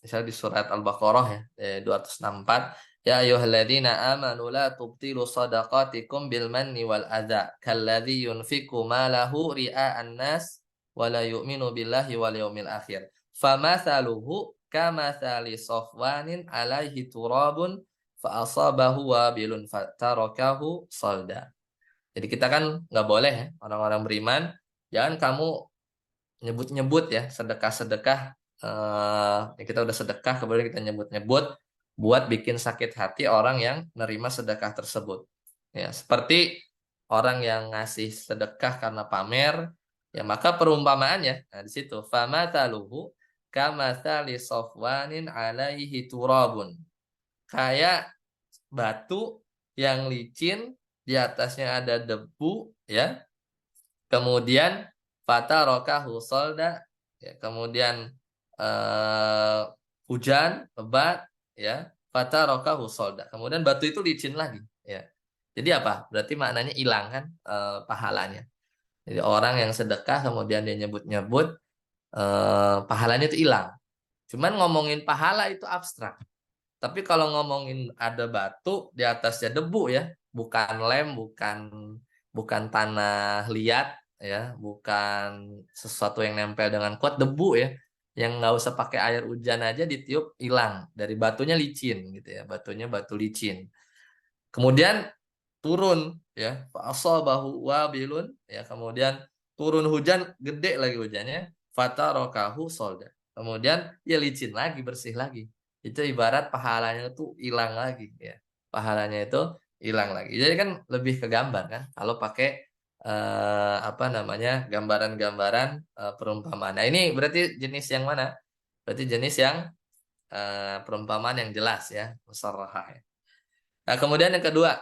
misalnya di surat Al-Baqarah ya 264 ya ayyuhalladzina amanu la tubtilu sadaqatikum bil manni wal adza kalladzi yunfiqu malahu ria'an nas wa la yu'minu billahi wal yawmil akhir famathaluhu kamathali safwanin alaihi turabun fa asabahu wabilun fatarakahu salda. Jadi kita kan nggak boleh ya orang-orang beriman jangan kamu nyebut-nyebut ya sedekah-sedekah ya kita udah sedekah kemudian kita nyebut-nyebut buat bikin sakit hati orang yang nerima sedekah tersebut ya seperti orang yang ngasih sedekah karena pamer ya maka perumpamaannya nah di situ famataluhu kamatsali safwanin alaihi turabun kayak batu yang licin di atasnya ada debu ya. Kemudian fata rokahu solda, ya, kemudian eh, hujan lebat, ya, fata rokahu solda. Kemudian batu itu licin lagi, ya. Jadi apa? Berarti maknanya hilang kan pahalanya. Jadi orang yang sedekah kemudian dia nyebut-nyebut pahalanya itu hilang. Cuman ngomongin pahala itu abstrak. Tapi kalau ngomongin ada batu di atasnya debu ya, bukan lem, bukan bukan tanah liat ya, bukan sesuatu yang nempel dengan kuat debu ya, yang nggak usah pakai air hujan aja ditiup hilang dari batunya licin gitu ya, batunya batu licin. Kemudian turun ya, bahu wabilun ya, kemudian turun hujan gede lagi hujannya, fatarokahu solda. Kemudian ya licin lagi, bersih lagi. Itu ibarat pahalanya itu hilang lagi ya. Pahalanya itu hilang lagi. Jadi kan lebih ke gambar kan kalau pakai apa namanya, gambaran-gambaran perumpamaan. Nah, ini berarti jenis yang mana? Berarti jenis yang perumpamaan yang jelas ya, musarrahah ya. Nah, kemudian yang kedua,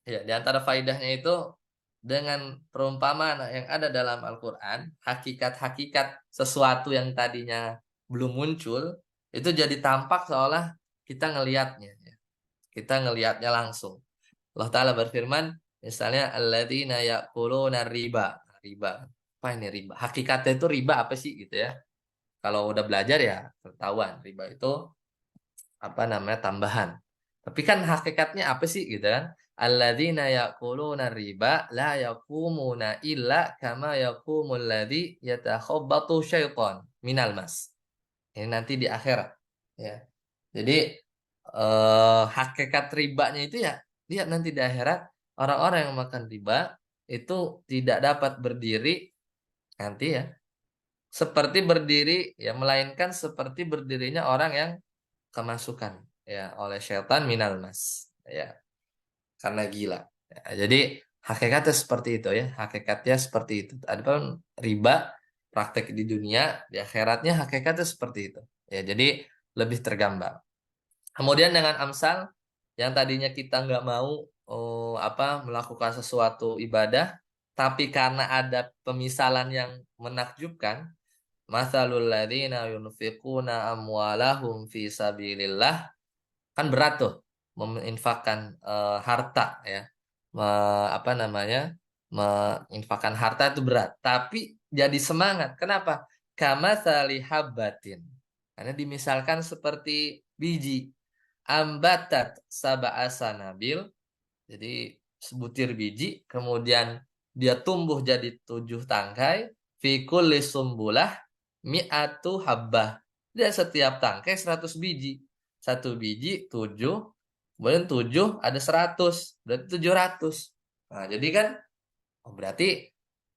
ya, di antara faidahnya itu dengan perumpamaan yang ada dalam Al-Qur'an, hakikat-hakikat sesuatu yang tadinya belum muncul itu jadi tampak seolah kita ngelihatnya ya. Kita ngelihatnya langsung. Allah Ta'ala berfirman, misalnya alladzina ya'kuluna riba. Riba. Apa ini riba? Hakikatnya itu riba apa sih gitu ya? Kalau udah belajar ya ketahuan riba itu apa namanya tambahan. Tapi kan hakikatnya apa sih gitu kan? Alladzina ya'kuluna riba la yaqumuna illa kama yaqumul ladzi yatakhabbatu syaiton minal mas. Ini nanti di akhirat ya. Jadi hakikat ribanya itu ya lihat nanti di akhirat orang-orang yang makan riba itu tidak dapat berdiri nanti ya seperti berdiri ya melainkan seperti berdirinya orang yang kemasukan ya oleh syaitan minal mas ya karena gila. Ya, jadi hakikatnya seperti itu ya, hakikatnya seperti itu. Adapun riba praktek di dunia, di akhiratnya hakikatnya seperti itu. Ya, jadi lebih tergambar. Kemudian dengan amsal yang tadinya kita nggak mau melakukan sesuatu ibadah, tapi karena ada pemisalan yang menakjubkan, masalul ladzina yunfiquna amwalahum fi sabilillah. Kan berat tuh menginfakkan harta ya. Apa namanya? Menginfakkan harta itu berat, tapi jadi semangat. Kenapa? Kama salihabatin. Karena dimisalkan seperti biji ambatat sab'a sanabil. Jadi sebutir biji, kemudian dia tumbuh jadi 7 tangkai. Fi kulli sumbulah mi'atu habbah. Dan setiap tangkai 100 biji. Satu biji 7, kemudian 7 ada 100, berarti 700. Nah, jadi kan berarti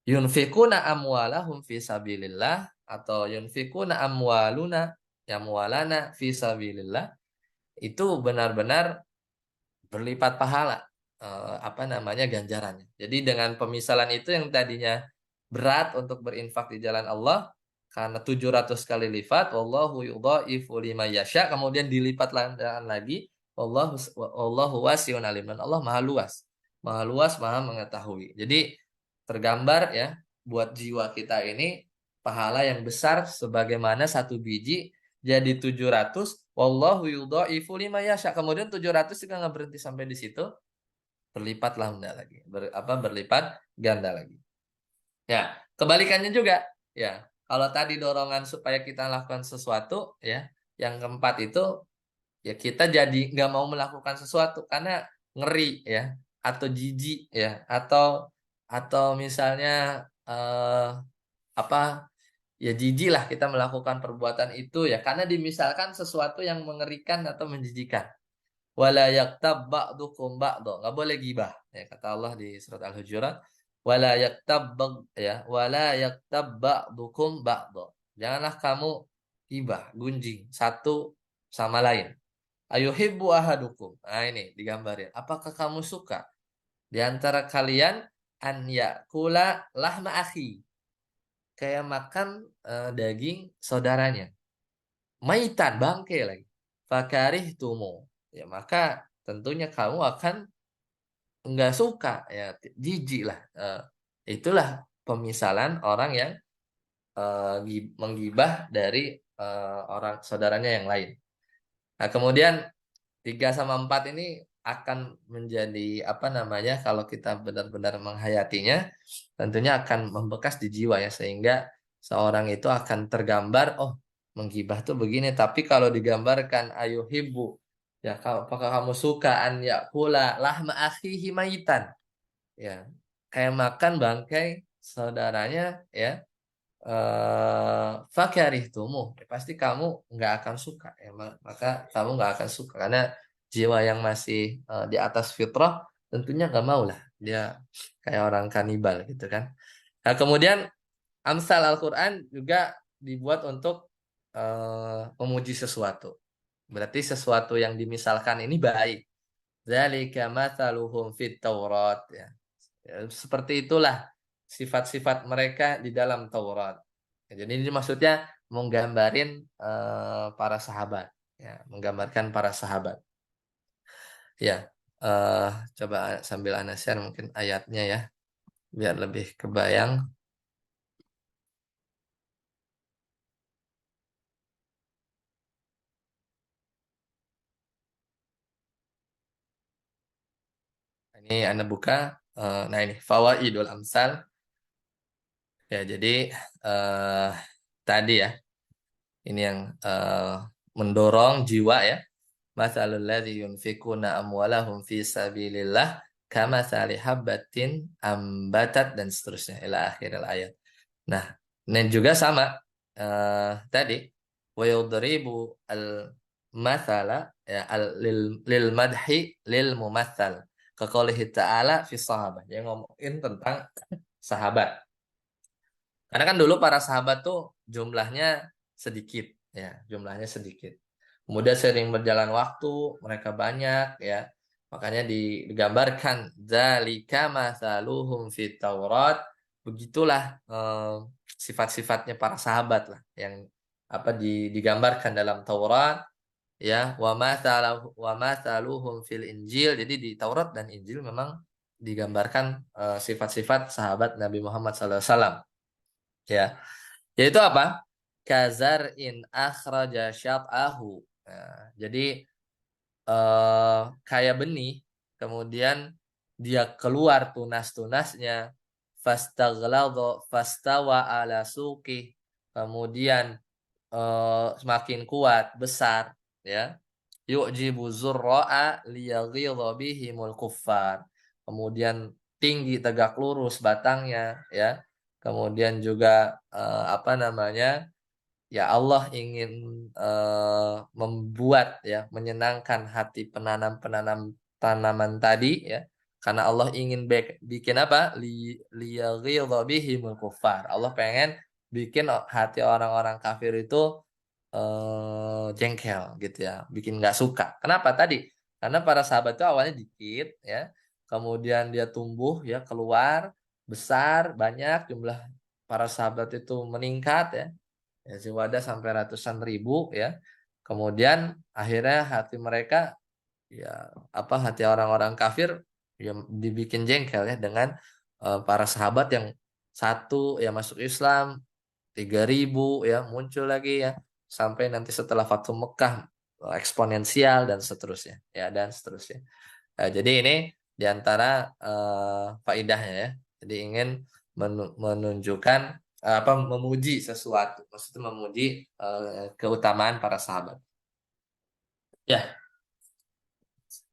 yunfikuna amwalahum fi sabilillah atau yunfikuna amwalana fi sabilillah itu benar-benar berlipat pahala apa namanya ganjarannya. Jadi dengan pemisalan itu yang tadinya berat untuk berinfak di jalan Allah karena 700 kali lipat wallahu yudhaifu liman yasha kemudian dilipat lagi wallahu wasi'un alim dan Allah Maha luas. Maha luas, Maha mengetahui. Jadi tergambar ya buat jiwa kita ini pahala yang besar sebagaimana satu biji jadi 700 wallahu yudhaifu liman yasha. Kemudian 700 juga nggak berhenti sampai di situ, berlipat landa lagi. Berlipat ganda lagi. Ya, kebalikannya juga ya. Kalau tadi dorongan supaya kita lakukan sesuatu ya, yang keempat itu ya kita jadi nggak mau melakukan sesuatu karena ngeri ya atau jijik ya atau misalnya eh, apa ya jijik lah kita melakukan perbuatan itu ya karena dimisalkan sesuatu yang mengerikan atau menjijikan. Wala yaktab ba'dukum ba'do. Nggak boleh gibah. Ya, kata Allah di surat Al-Hujurat. Wala yaktab ba'dukum ba'do. Janganlah kamu gibah, gunjing satu sama lain. Ayuhibbu ahadukum. Nah ini digambarin. Apakah kamu suka di antara kalian an yakula lahma akhi? Kayak makan daging saudaranya. Maitan bangke lagi. Fakarih tumu. Ya maka tentunya kamu akan nggak suka ya jijik lah. Itulah pemisalan orang yang menggibah dari orang saudaranya yang lain. Nah, kemudian 3 sama 4 ini akan menjadi apa namanya kalau kita benar-benar menghayatinya tentunya akan membekas di jiwa ya sehingga seorang itu akan tergambar oh menggibah tuh begini tapi kalau digambarkan ayo hibu ya apakah kamu suka an yakula lahma akhihi maitan ya kayak makan bangkai saudaranya ya fakarih tumuh pasti kamu nggak akan suka ya maka kamu nggak akan suka karena jiwa yang masih di atas fitrah tentunya nggak mau lah dia kayak orang kanibal gitu kan. Nah, kemudian amsal Al-Quran juga dibuat untuk memuji sesuatu berarti sesuatu yang dimisalkan ini baik. Dzalika mathaluhum fit Taurat ya. Ya, seperti itulah sifat-sifat mereka di dalam Taurat. Ya, jadi ini maksudnya menggambarin para sahabat, ya, menggambarkan para sahabat. Ya, eh, coba sambil Anda share mungkin ayatnya ya, biar lebih kebayang. Ini Anda buka, nah ini Fawaidul Amsal. Ya, jadi eh, tadi ya, ini yang mendorong jiwa ya. Mathalul ladzi yunfikuna amwalahum fi sabilillah kamathali habbatin ambatat dan seterusnya ila akhir ayat. Nah, ini juga sama tadi wa yudribu al mathala ya lil madhi lil mumathal. Kaqaulihi ta'ala fi sahabah. Dia ngomongin tentang sahabat. Karena kan dulu para sahabat tuh jumlahnya sedikit, ya, jumlahnya sedikit. Kemudian sering berjalan waktu, mereka banyak, ya. Makanya digambarkan zalika masaluhum fit Taurat. Begitulah sifat-sifatnya para sahabat lah yang apa digambarkan dalam Taurat, ya. Wa masaluhum fil Injil. Jadi di Taurat dan Injil memang digambarkan sifat-sifat sahabat Nabi Muhammad SAW. Ya, yaitu apa? Kazar in akhraja syat'ahu. Nah, jadi kayak benih, kemudian dia keluar tunas-tunasnya, fastaghladha fastawa ala suqi, kemudian semakin kuat, besar, ya. Yu'jibu zurra'a liyaghidha bihimul kuffar. Kemudian tinggi tegak lurus batangnya, ya. Kemudian juga apa namanya? Ya Allah ingin membuat ya menyenangkan hati penanam-penanam tanaman tadi ya. Karena Allah ingin bikin apa? Liyaghidha bihimul kuffar. Allah pengen bikin hati orang-orang kafir itu jengkel gitu ya, bikin nggak suka. Kenapa tadi? Karena para sahabat itu awalnya dikit ya, kemudian dia tumbuh ya keluar besar banyak jumlah para sahabat itu meningkat ya, ya Ziwada sampai ratusan ribu ya. Kemudian akhirnya hati mereka ya apa hati orang-orang kafir ya dibikin jengkel ya dengan para sahabat yang satu ya masuk Islam 3.000 ya muncul lagi ya sampai nanti setelah Fathu Mekah eksponensial dan seterusnya ya dan seterusnya. Jadi ini diantara faidahnya ya. Jadi ingin menunjukkan apa memuji sesuatu, maksudnya memuji keutamaan para sahabat. Ya,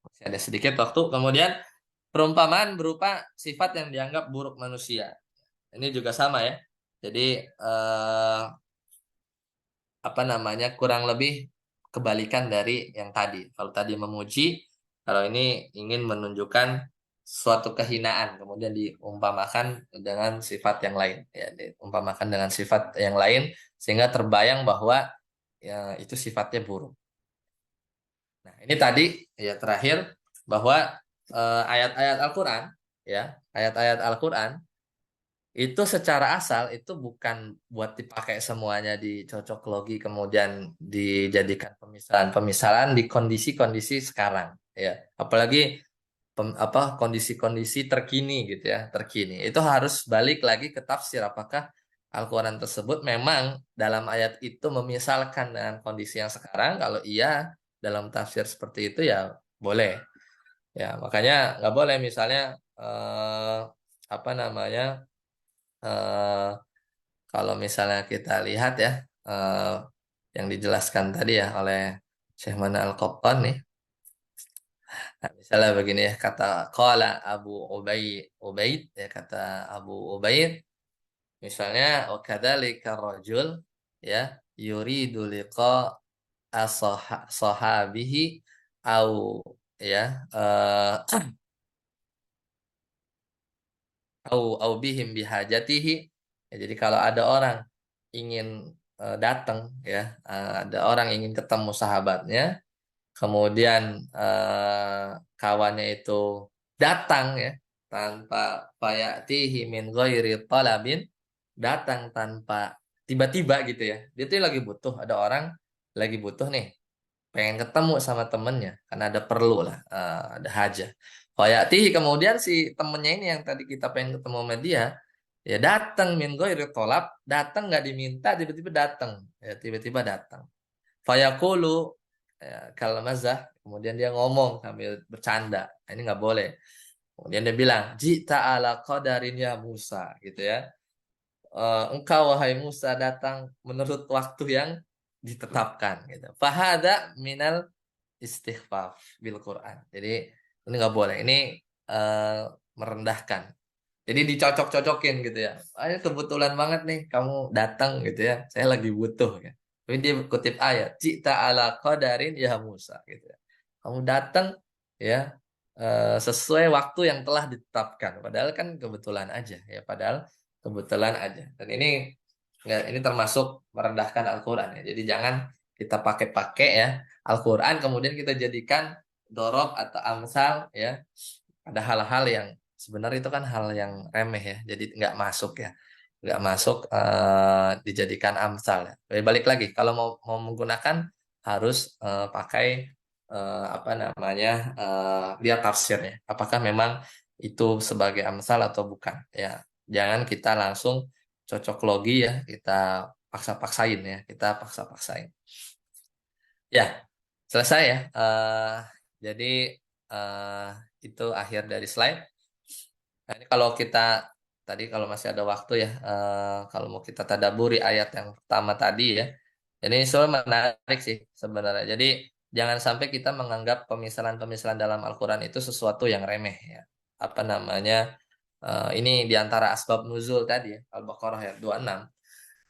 masih ada sedikit waktu. Kemudian perumpamaan berupa sifat yang dianggap buruk manusia. Ini juga sama ya. Jadi apa namanya kurang lebih kebalikan dari yang tadi. Kalau tadi memuji, kalau ini ingin menunjukkan suatu kehinaan, kemudian diumpamakan dengan sifat yang lain, ya, diumpamakan dengan sifat yang lain sehingga terbayang bahwa ya itu sifatnya buruk. Nah, ini tadi ya terakhir bahwa ayat-ayat Al-Qur'an ya, ayat-ayat Al-Qur'an itu secara asal itu bukan buat dipakai semuanya dicocok logi kemudian dijadikan pemisahan-pemisahan di kondisi-kondisi sekarang ya. Apalagi apa kondisi-kondisi terkini gitu ya, terkini. Itu harus balik lagi ke tafsir apakah Al-Qur'an tersebut memang dalam ayat itu memisalkan dengan kondisi yang sekarang. Kalau iya dalam tafsir seperti itu ya boleh. Ya, makanya nggak boleh misalnya apa namanya eh, kalau misalnya kita lihat ya eh, yang dijelaskan tadi ya oleh Syekh Mana Al-Qattan nih. Nah, misalnya begini ya kata qala Abu Ubaid ya kata Abu Ubaid misalnya wa kadzalika rajul ya yuridu liqa sahabihi au ya au bihim bihajatihi. Ya, jadi kalau ada orang ingin datang ya, ada orang ingin ketemu sahabatnya, kemudian kawannya itu datang ya, tanpa fayatihi min ghairi talabin, datang tanpa tiba-tiba gitu ya. Dia tuh lagi butuh, ada orang lagi butuh nih, pengen ketemu sama temennya karena ada perlu lah, ada hajah. Fayatihi, kemudian si temennya ini yang tadi kita pengen ketemu sama dia, ya datang min ghairi talab, datang nggak diminta, tiba-tiba datang, ya tiba-tiba datang. Fayaqulu, ya, kalau mazah, kemudian dia ngomong sambil bercanda. Nah, ini nggak boleh. Kemudian dia bilang, jita ala qadarin ya Musa, gitu ya. Engkau wahai Musa datang menurut waktu yang ditetapkan, gitu. Fahada minal istighfaf bil Quran. Jadi ini nggak boleh. Ini eh, merendahkan. Jadi dicocok-cocokin gitu ya. Ayo kebetulan banget nih kamu datang gitu ya. Saya lagi butuh ya. Tapi dia kutip ayat, "Cita ala qadarin ya Musa," gitu ya. Kamu datang ya, sesuai waktu yang telah ditetapkan. Padahal kan kebetulan aja ya. Padahal kebetulan aja. Dan ini nggak, ini termasuk merendahkan Al-Qur'an ya. Jadi jangan kita pakai-pakai ya Al-Qur'an kemudian kita jadikan dorob atau amsal ya ada hal-hal yang sebenarnya itu kan hal yang remeh ya, jadi nggak masuk ya, nggak masuk dijadikan amsal ya. Balik lagi, kalau mau mau menggunakan harus pakai apa namanya, lihat tafsirnya, apakah memang itu sebagai amsal atau bukan ya. Jangan kita langsung cocok logi ya, kita paksa-paksain ya, kita paksa-paksain. Ya, selesai ya. Jadi eh, itu akhir dari slide. Nah, ini kalau kita tadi kalau masih ada waktu ya, kalau mau kita tadaburi ayat yang pertama tadi ya, ini soal menarik sih sebenarnya. Jadi jangan sampai kita menganggap pemisalan-pemisalan dalam Al-Quran itu sesuatu yang remeh ya. Apa namanya? Ini diantara asbab nuzul tadi ya, Al-Baqarah ayat 26.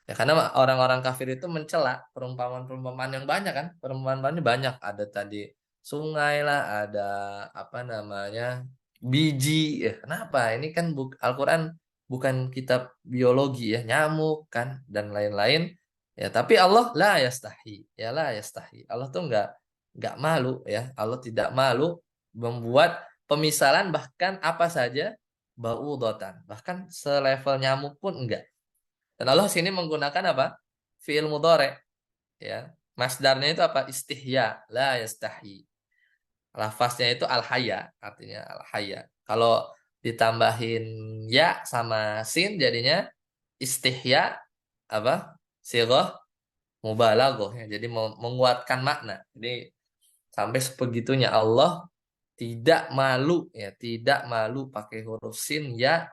Ya karena orang-orang kafir itu mencela perumpamaan-perumpamaan yang banyak kan. Perumpamaan-perumpamaan banyak. Ada tadi sungai lah, ada apa namanya, biji. Ya kenapa? Ini kan Al-Quran bukan kitab biologi ya, nyamuk kan dan lain-lain. Ya tapi Allah la yastahi, ya la yastahi. Allah tuh nggak malu ya. Allah tidak malu membuat pemisalan bahkan apa saja baudotan, bahkan selevel nyamuk pun enggak. Dan Allah sini menggunakan apa? Fi'il mudhari, ya. Masdarnya itu apa? Istihya, la yastahi. Lafaznya itu al-haya, artinya al-haya. Kalau ditambahin ya sama sin jadinya istihya apa? Sighah mubalaghah ya. Jadi menguatkan makna. Jadi sampai sebegitunya Allah tidak malu ya, tidak malu pakai huruf sin ya.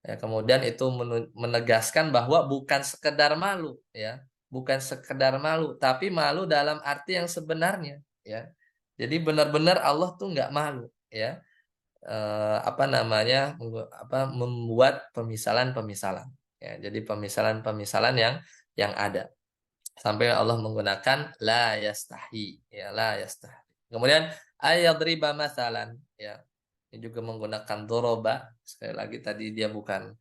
Ya, kemudian itu menegaskan bahwa bukan sekedar malu, ya, bukan sekedar malu, tapi malu dalam arti yang sebenarnya, ya. Jadi benar-benar Allah tuh nggak malu, ya, apa namanya, membuat pemisalan-pemisalan, ya. Jadi pemisalan-pemisalan yang ada sampai Allah menggunakan la yastahi, ya, la yastahi. Kemudian ayadriba masalan, ya. Ini juga menggunakan doroba. Sekali lagi tadi dia bukan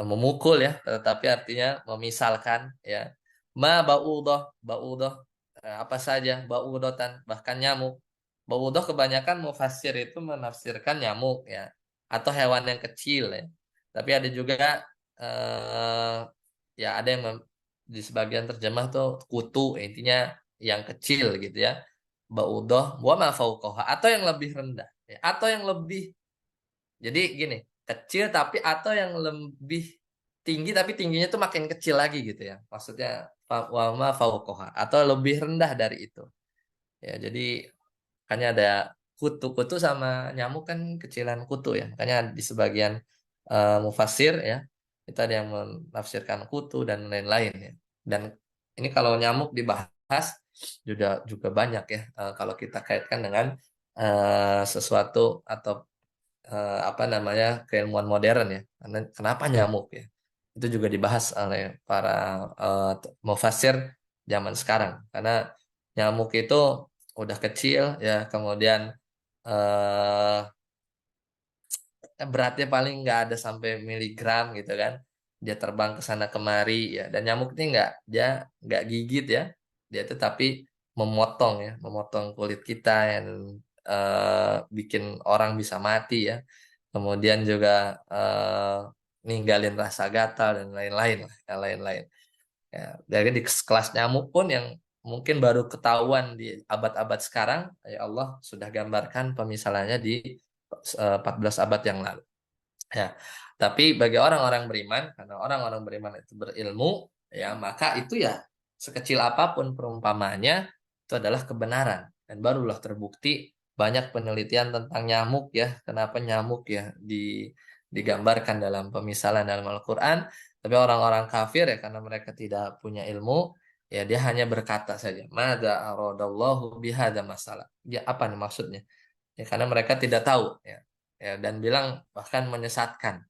memukul ya, tetapi artinya memisalkan ya. Ma ba'udoh, ba'udoh, apa saja, ba'udotan, bahkan nyamuk. Ba'udoh kebanyakan mufassir itu menafsirkan nyamuk ya, atau hewan yang kecil ya. Tapi ada juga eh, ya ada yang di sebagian terjemah tuh kutu, intinya yang kecil gitu ya. Ba'udoh, wa ma fauqaha, atau yang lebih rendah ya, atau yang lebih, jadi gini, kecil tapi atau yang lebih tinggi tapi tingginya tuh makin kecil lagi gitu ya. Maksudnya wama fauqaha atau lebih rendah dari itu. Ya, jadi makanya ada kutu-kutu sama nyamuk kan kecilan kutu ya. Makanya di sebagian mufasir ya, itu ada yang menafsirkan kutu dan lain-lain ya. Dan ini kalau nyamuk dibahas juga banyak ya, kalau kita kaitkan dengan sesuatu atau apa namanya, keilmuan modern ya. Karena kenapa nyamuk ya? Itu juga dibahas oleh para mufasir zaman sekarang. Karena nyamuk itu udah kecil ya, kemudian eh beratnya paling nggak ada sampai miligram gitu kan. Dia terbang ke sana kemari ya. Dan nyamuk ini dia nggak gigit ya. Dia tetapi memotong ya, memotong kulit kita yang bikin orang bisa mati ya. kemudian juga ninggalin rasa gatal dan lain-lain lah, yang lain-lain. Ya, dari di kelas nyamuk pun yang mungkin baru ketahuan di abad-abad sekarang, ya Allah sudah gambarkan pemisalannya di 14 abad yang lalu. Ya, tapi bagi orang-orang beriman, karena orang-orang beriman itu berilmu, ya maka itu ya sekecil apapun perumpamannya itu adalah kebenaran dan barulah terbukti banyak penelitian tentang nyamuk ya, kenapa nyamuk ya digambarkan dalam pemisalan dalam Al-Quran, tapi orang-orang kafir ya karena mereka tidak punya ilmu, ya dia hanya berkata saja, "Mada aradallahu bihadza masalah." Ya apa nih maksudnya? Ya karena mereka tidak tahu ya. Ya dan bilang bahkan menyesatkan.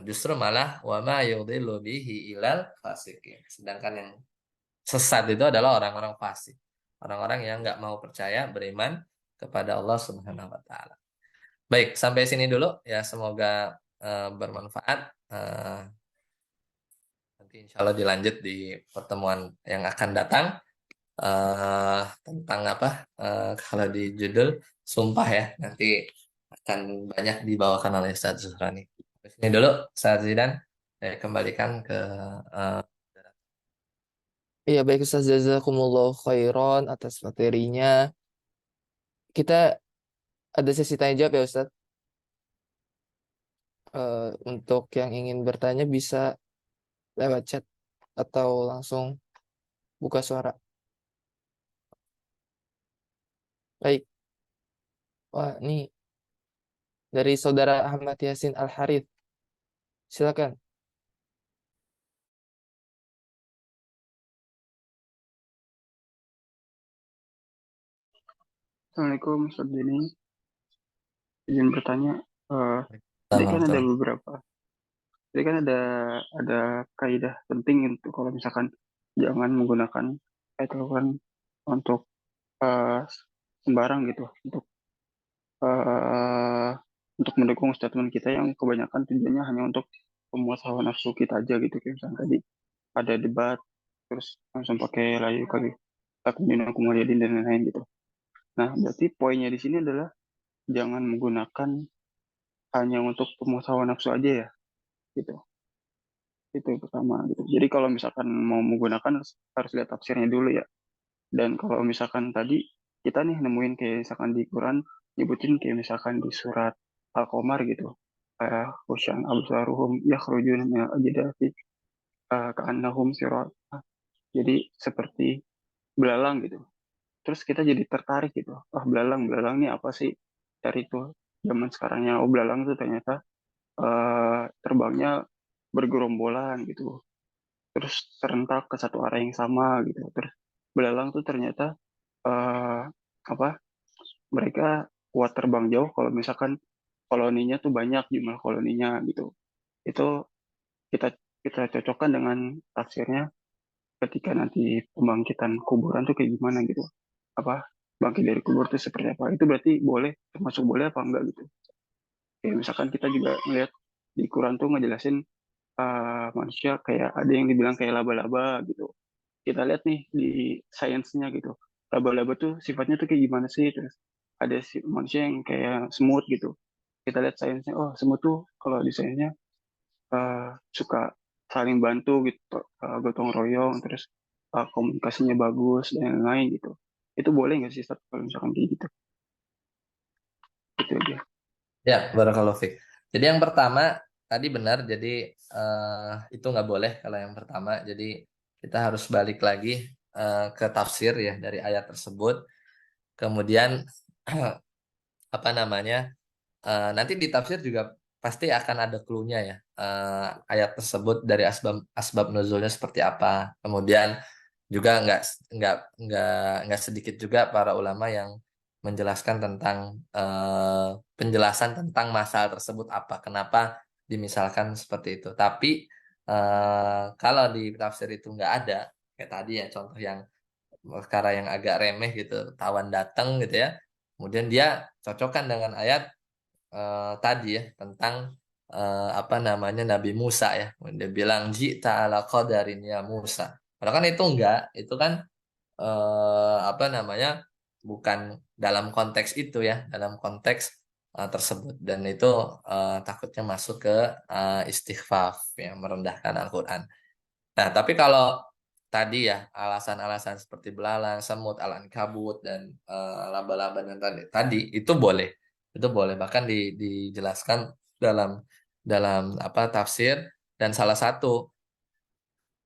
Justru malah wa ma yudhillu bihi ilal fasikin. Sedangkan yang sesat itu adalah orang-orang fasik. Orang-orang yang nggak mau percaya, beriman kepada Allah Subhanahu wa taala. Baik, sampai sini dulu ya, semoga bermanfaat. Nanti insya Allah dilanjut di pertemuan yang akan datang, tentang apa? Kalau di judul sumpah ya, nanti akan banyak dibawakan oleh Ustaz Zuhrani. Ini dulu, Ustaz Zidan, saya kembalikan ke eh, Iya, baik Ustaz, jazakumullah khairan atas materinya. Kita ada sesi tanya jawab ya Ustaz. Untuk yang ingin bertanya bisa lewat chat atau langsung buka suara. Baik, wah ini dari saudara Ahmad Yasin Al-Harith. Silakan. Assalamualaikum Ustaz Denny, izin bertanya, eh tadi kan ada warahmatullahi. beberapa, tadi kan ada kaidah penting untuk kalau misalkan jangan menggunakan telepon untuk eh, sembarang gitu, eh, untuk mendukung statement kita yang kebanyakan tujuannya hanya untuk memuas hawa nafsu kita aja gitu, kayak misalnya tadi ada debat, terus langsung pakai layu kali, takmin aku dan lain-lain gitu. Nah, berarti poinnya di sini adalah jangan menggunakan hanya untuk pemuas hawa nafsu aja ya gitu, itu yang pertama gitu. Jadi kalau misalkan mau menggunakan harus lihat tafsirnya dulu ya. Dan kalau misalkan tadi kita nih nemuin kayak misalkan di Quran nyebutin kayak misalkan di surat Al-Qamar gitu, kayak khusyan absaruhum yakhrujuna minal ajdati ka'annahum sirat, jadi seperti belalang gitu. Terus kita jadi tertarik gitu, belalang belalang ini apa sih, dari itu zaman sekarangnya, belalang itu ternyata terbangnya bergerombolan gitu, terus serentak ke satu arah yang sama gitu. Terus belalang tuh ternyata eh, apa, mereka kuat terbang jauh kalau misalkan koloninya tuh banyak, jumlah koloninya gitu. Itu kita kita cocokkan dengan tafsirnya ketika nanti pembangkitan kuburan tuh kayak gimana gitu, apa, bangkit dari kubur tuh seperti apa, itu berarti boleh, termasuk boleh apa enggak gitu. Kayak misalkan kita juga melihat di Quran tuh ngejelasin manusia kayak ada yang dibilang kayak laba-laba gitu. Kita lihat nih di sainsnya gitu, laba-laba tuh sifatnya tuh kayak gimana sih. Terus ada si manusia yang kayak semut gitu, kita lihat sainsnya, oh semut tuh kalau di sainsnya suka saling bantu gitu, gotong royong, terus komunikasinya bagus dan lain-lain gitu. Itu boleh nggak sih Ustaz, kalau misalkan kayak gitu? Itu aja. Ya, barakallahu fiik. Jadi yang pertama tadi benar, jadi itu nggak boleh kalau yang pertama. Jadi kita harus balik lagi ke tafsir ya dari ayat tersebut. Kemudian apa namanya? Nanti di tafsir juga pasti akan ada clue-nya ya. Ayat tersebut dari asbab asbab nuzulnya seperti apa. Kemudian juga nggak nggak nggak sedikit juga para ulama yang menjelaskan tentang penjelasan tentang masalah tersebut apa, kenapa dimisalkan seperti itu. Tapi kalau di tafsir itu nggak ada, kayak tadi ya contoh yang perkara yang agak remeh gitu, tawan datang gitu ya. Kemudian dia cocokkan dengan ayat tadi ya tentang apa namanya Nabi Musa ya. Dia bilang jita ala qadarin ya Musa. Padahal kan itu enggak, itu kan apa namanya bukan dalam konteks itu ya, dalam konteks tersebut, dan itu takutnya masuk ke istighfaf, ya, merendahkan Al-Quran. Nah, tapi kalau tadi ya alasan-alasan seperti belalang, semut, al-ankabut, dan laba-laba dan tadi itu boleh bahkan dijelaskan dalam dalam apa tafsir, dan salah satu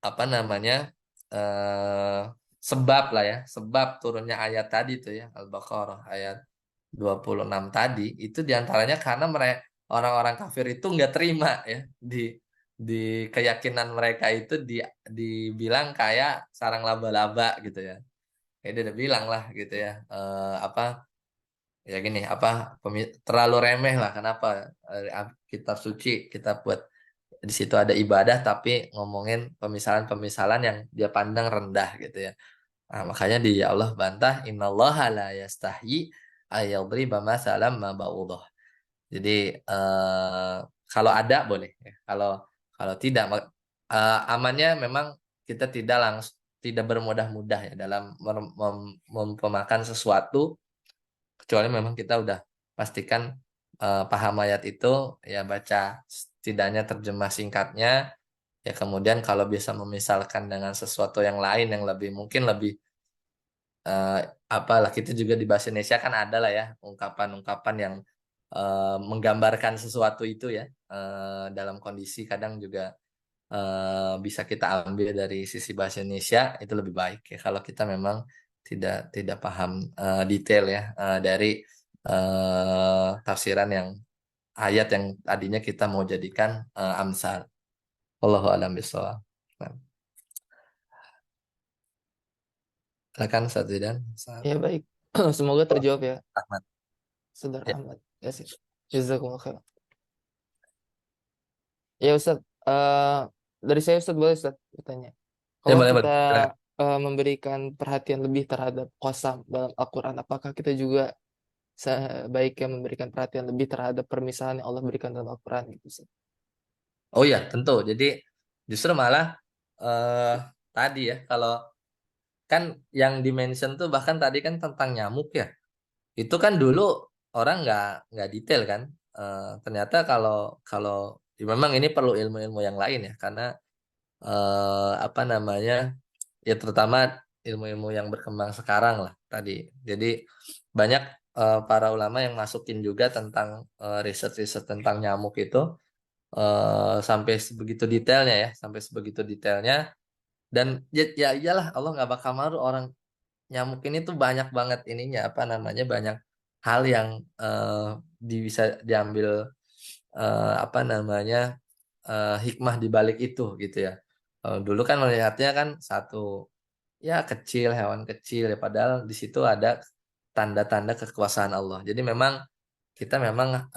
apa namanya eh sebab lah ya, sebab turunnya ayat tadi tuh ya, Al-Baqarah ayat 26 tadi, itu diantaranya karena mereka, orang-orang kafir itu nggak terima ya, di keyakinan mereka itu dibilang kayak sarang laba-laba gitu ya. Kayak dia udah bilang lah gitu ya, apa ya gini, apa terlalu remeh lah, kenapa kitab suci kita buat di situ ada ibadah tapi ngomongin pemisalan-pemisalan yang dia pandang rendah gitu ya. Nah, makanya di Allah bantah, innallaha la yastahyi ayyadriba masalam ma ba'udah. Jadi eh, kalau ada boleh ya. Kalau kalau tidak amannya memang kita tidak bermudah-mudah ya dalam mempemakan sesuatu, kecuali memang kita udah pastikan paham ayat itu, ya baca setidaknya terjemah singkatnya, ya kemudian kalau bisa memisalkan dengan sesuatu yang lain yang lebih mungkin lebih eh, apalah, kita juga di bahasa Indonesia kan ada lah ya ungkapan-ungkapan yang menggambarkan sesuatu itu ya, dalam kondisi kadang juga bisa kita ambil dari sisi bahasa Indonesia, itu lebih baik ya kalau kita memang tidak paham detail ya dari tafsiran yang ayat yang tadinya kita mau jadikan amsal. Wallahu a'lam bishawab. Nah, silakan Ustaz Zidan. Ustaz Ya baik. Semoga terjawab ya, Ahmad. Saudara Ya, Ahmad Yasin. Jazakumullah khair. Ya Ustaz, eh dari saya Ustaz boleh Ustaz bertanya. ya Kalau boleh kita boleh. Silakan. memberikan perhatian lebih terhadap qasam dalam Al-Quran, apakah kita juga sebaiknya memberikan perhatian lebih terhadap permisalan yang Allah berikan dalam Al-Quran gitu Ustaz? Oh ya, tentu. Jadi justru malah eh tadi ya, kalau kan yang dimention tuh bahkan tadi kan tentang nyamuk ya. Itu kan dulu orang nggak detail kan. Ternyata kalau kalau ya memang ini perlu ilmu-ilmu yang lain ya, karena apa namanya, ya terutama ilmu-ilmu yang berkembang sekarang lah tadi. Jadi banyak para ulama yang masukin juga tentang riset-riset tentang nyamuk itu, sampai sebegitu detailnya ya, sampai sebegitu detailnya. Dan ya, ya iyalah, Allah nggak bakal marah orang, nyamuk ini tuh banyak banget ininya apa namanya, banyak hal yang bisa diambil apa namanya hikmah di balik itu gitu ya. Dulu kan melihatnya kan satu, ya kecil, hewan kecil ya, padahal di situ ada tanda-tanda kekuasaan Allah. Jadi memang kita memang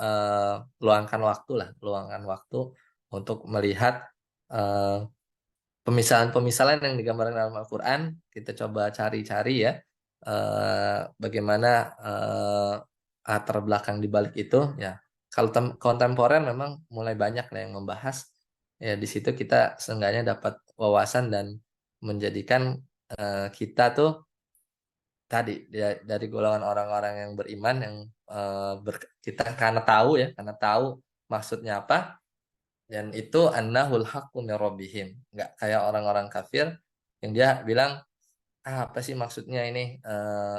luangkan waktu lah, luangkan waktu untuk melihat eh, pemisalan-pemisalan yang digambarkan dalam Al-Quran. Kita coba cari-cari ya bagaimana latar belakang di balik itu ya. Kalau kontemporer memang mulai banyak lah yang membahas, ya di situ kita seenggaknya dapat wawasan dan menjadikan kita tuh tadi dari golongan orang-orang yang beriman yang kita karena tahu ya, karena tahu maksudnya apa, dan itu annahul haqqu min rabbihim. Nggak kayak orang-orang kafir yang dia bilang, apa sih maksudnya ini,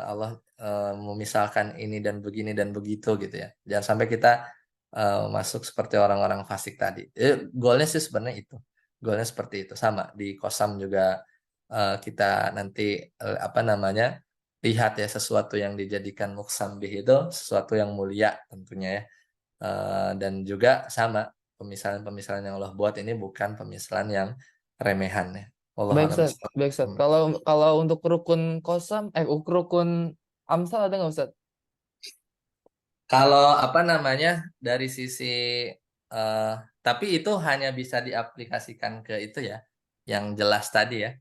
Allah memisalkan ini dan begini dan begitu gitu ya. Jangan sampai kita masuk seperti orang-orang fasik tadi. Goalnya sih sebenarnya itu. Goalnya seperti itu. Sama di Kosam juga kita nanti apa namanya, lihat ya sesuatu yang dijadikan muksam bih itu sesuatu yang mulia tentunya ya. Dan juga sama, pemisalan-pemisalan yang Allah buat ini bukan pemisalan yang remehan ya. Allah Baik alam Ustaz, bishawab. baik Ustaz. Kalau untuk rukun kosam, rukun amsal ada nggak Ustaz? Kalau apa namanya dari sisi eh tapi itu hanya bisa diaplikasikan ke itu ya, yang jelas tadi ya.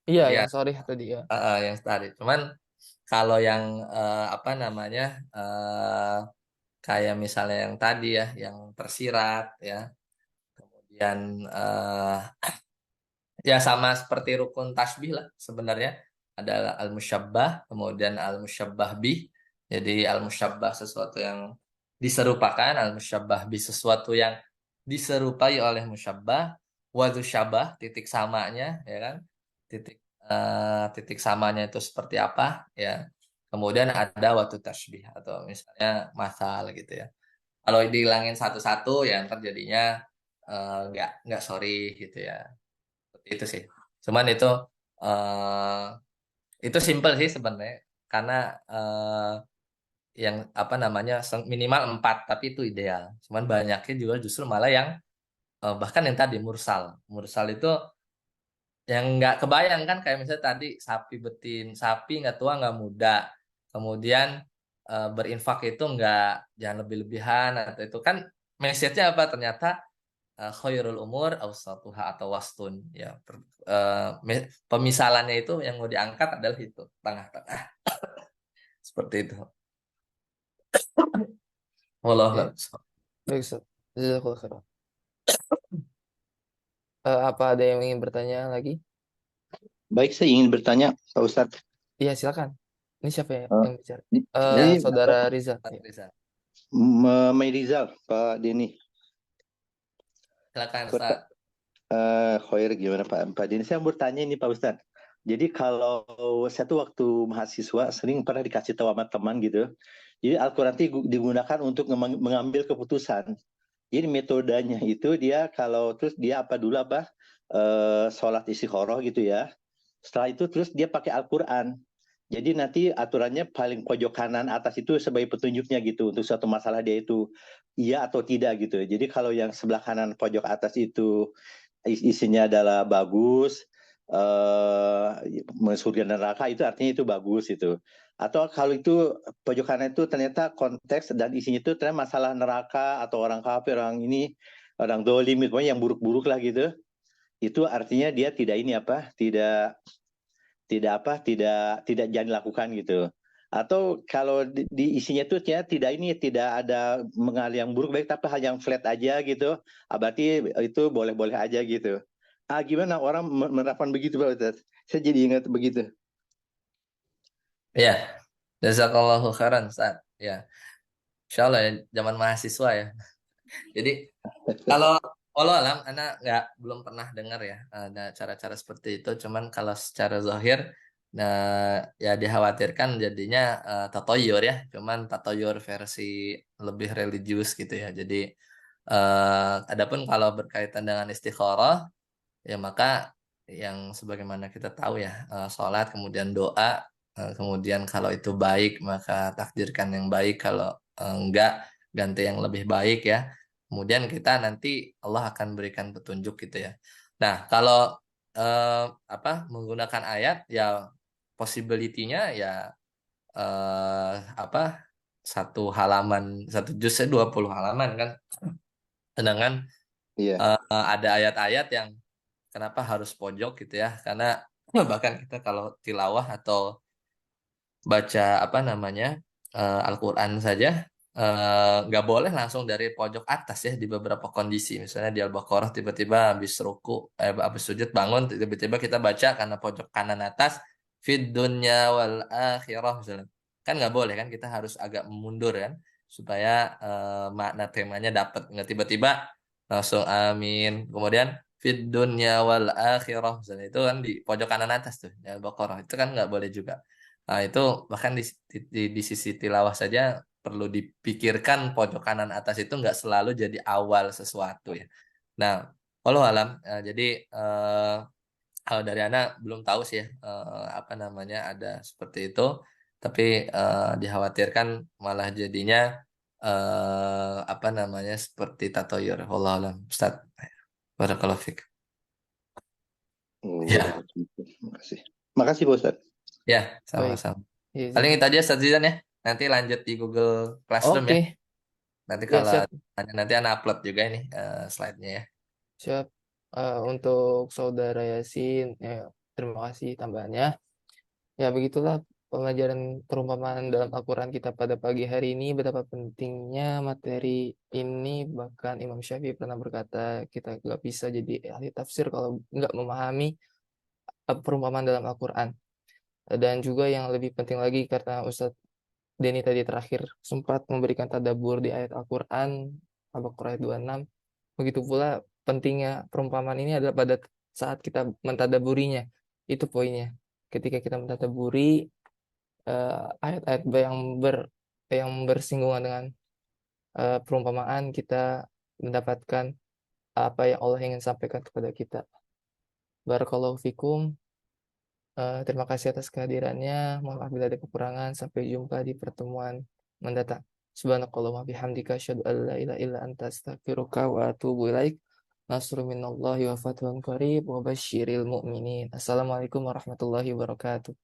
Iya, Ya, yang sorry tadi ya. yang tadi. Cuman kalau yang apa namanya eh kayak misalnya yang tadi ya, yang tersirat ya, kemudian ya sama seperti rukun tasbih lah sebenarnya. Ada al-musyabbah, kemudian al-musyabbah bih. Jadi al-musyabbah sesuatu yang diserupakan, al-musyabbah bi sesuatu yang diserupai oleh musyabbah, wadu syabah titik samanya ya kan, titik titik samanya itu seperti apa ya. Kemudian ada watu tasbih atau misalnya masal gitu ya. Kalau dihilangin satu-satu ya ntar jadinya nggak sorry gitu ya. Seperti itu sih. Cuman eh, itu simple sih sebenarnya karena yang apa namanya minimal 4 tapi itu ideal. Cuman banyaknya juga justru malah yang bahkan yang tadi mursal. Mursal itu yang nggak kebayang kan kayak misalnya tadi sapi betin, sapi nggak tua nggak muda. Kemudian berinfak itu nggak jangan lebih-lebihan atau itu kan message-nya apa ternyata khairul umur awsatuha atau wastun ya pemisalannya itu yang mau diangkat adalah itu tengah-tengah seperti itu. Oke, Wallahu baik Ustaz. Jazakallah khairan. Apa ada yang ingin bertanya lagi? Baik, saya ingin bertanya, Pak Ustadz. Iya, silakan. Ini siapa ya Eh, yang bicara? ini Saudara Riza. Ya. Rizal. Rizal, Pak Denny. Silakan Berta Ustaz. Khoir gimana Pak Denny? Saya mau bertanya ini Pak Ustadz. Jadi kalau saya tuh waktu mahasiswa sering pernah dikasih tahu sama teman gitu. Jadi Al-Quran itu digunakan untuk mengambil keputusan. Jadi metodenya itu dia kalau terus dia apa dulu apa sholat istikharah gitu ya. Setelah itu terus dia pakai Al-Quran. Jadi nanti aturannya paling pojok kanan atas itu sebagai petunjuknya gitu untuk suatu masalah dia itu iya atau tidak gitu. Jadi kalau yang sebelah kanan pojok atas itu isinya adalah bagus, surga dan neraka itu artinya itu bagus itu. Atau kalau itu pojok kanan itu ternyata konteks dan isinya itu ternyata masalah neraka atau orang kafir, orang ini, orang dolim, pokoknya yang buruk-buruk lah gitu. Itu artinya dia tidak ini apa, tidak jangan dilakukan gitu. Atau kalau di isinya itu ya tidak ada mengalir yang buruk baik tapi hal yang flat aja gitu. Berarti itu boleh-boleh aja gitu. Gimana orang menerapkan begitu Pak Ustaz? Saya jadi ingat begitu. Ya, jazakallahu khairan Ustaz. Ya, insya Allah ya zaman mahasiswa ya. Jadi kalau walau alam, anak nggak belum pernah dengar ya ada cara-cara seperti itu. Cuman kalau secara zahir, nah ya dikhawatirkan jadinya tatoyur ya. Cuman tatoyur versi lebih religius gitu ya. Jadi adapun kalau berkaitan dengan istikharah, ya maka yang sebagaimana kita tahu ya sholat kemudian doa, kemudian kalau itu baik maka takdirkan yang baik, kalau enggak ganti yang lebih baik ya. Kemudian kita nanti Allah akan berikan petunjuk gitu ya. Nah, kalau apa menggunakan ayat ya possibility-nya ya apa satu halaman satu juznya 20 halaman kan. Sedangkan Iya. ada ayat-ayat yang kenapa harus pojok gitu ya? Karena bahkan kita kalau tilawah atau baca apa namanya Al-Quran saja nggak boleh langsung dari pojok atas ya di beberapa kondisi. Misalnya di Al-Baqarah tiba-tiba habis ruku, habis sujud bangun tiba-tiba kita baca karena pojok kanan atas fid dunya wal akhirah misalnya. Kan nggak boleh kan kita harus agak mundur kan supaya makna temanya dapat. Nggak tiba-tiba langsung amin. Kemudian fid dunya wal akhirah misalnya itu kan di pojok kanan atas tuh di Al-Baqarah itu kan nggak boleh juga. Nah, itu bahkan di sisi tilawah saja perlu dipikirkan pojok kanan atas itu nggak selalu jadi awal sesuatu ya. Nah, walau alam, jadi kalau dari anak belum tahu sih ya apa namanya ada seperti itu, tapi dikhawatirkan malah jadinya apa namanya seperti tatoyur. Walau alam, Ustaz. Barakallahu fiik. Ya, Makasih. Makasih Pak Ustaz. ya, Baik. sama-sama. Iya, Paling itu jazakallah. aja Ustaz Zizan ya. Nanti lanjut di Google Classroom ya. Oke, Nanti ya kalau siap. nanti anak upload juga ini slide-nya ya. Siap. Untuk Saudara Yasin, ya, terima kasih tambahannya. Ya, begitulah pengajaran perumpamaan dalam Al-Quran kita pada pagi hari ini. Betapa pentingnya materi ini. Bahkan Imam Syafi'i pernah berkata, kita nggak bisa jadi ahli tafsir kalau nggak memahami perumpamaan dalam Al-Quran. Dan juga yang lebih penting lagi, karena Ustadz Denny tadi terakhir sempat memberikan tadabbur di ayat Al-Quran Al-Baqarah ayat 26. Begitu pula pentingnya perumpamaan ini adalah pada saat kita mentadaburinya. Itu poinnya. Ketika kita mentadaburi ayat-ayat yang bersinggungan dengan perumpamaan, kita mendapatkan apa yang Allah ingin sampaikan kepada kita. Barakallahu fikum. Terima kasih atas kehadirannya. Mohon maaf bila ada kekurangan. Sampai jumpa di pertemuan mendatang. Subhanakallahumma bihamdika asyhadu an la ilaha illa anta astaghfiruka wa atubu ilaik. Nasrun minallahi wa fathun qarib wa basyiril mu'minin. Assalamualaikum warahmatullahi wabarakatuh.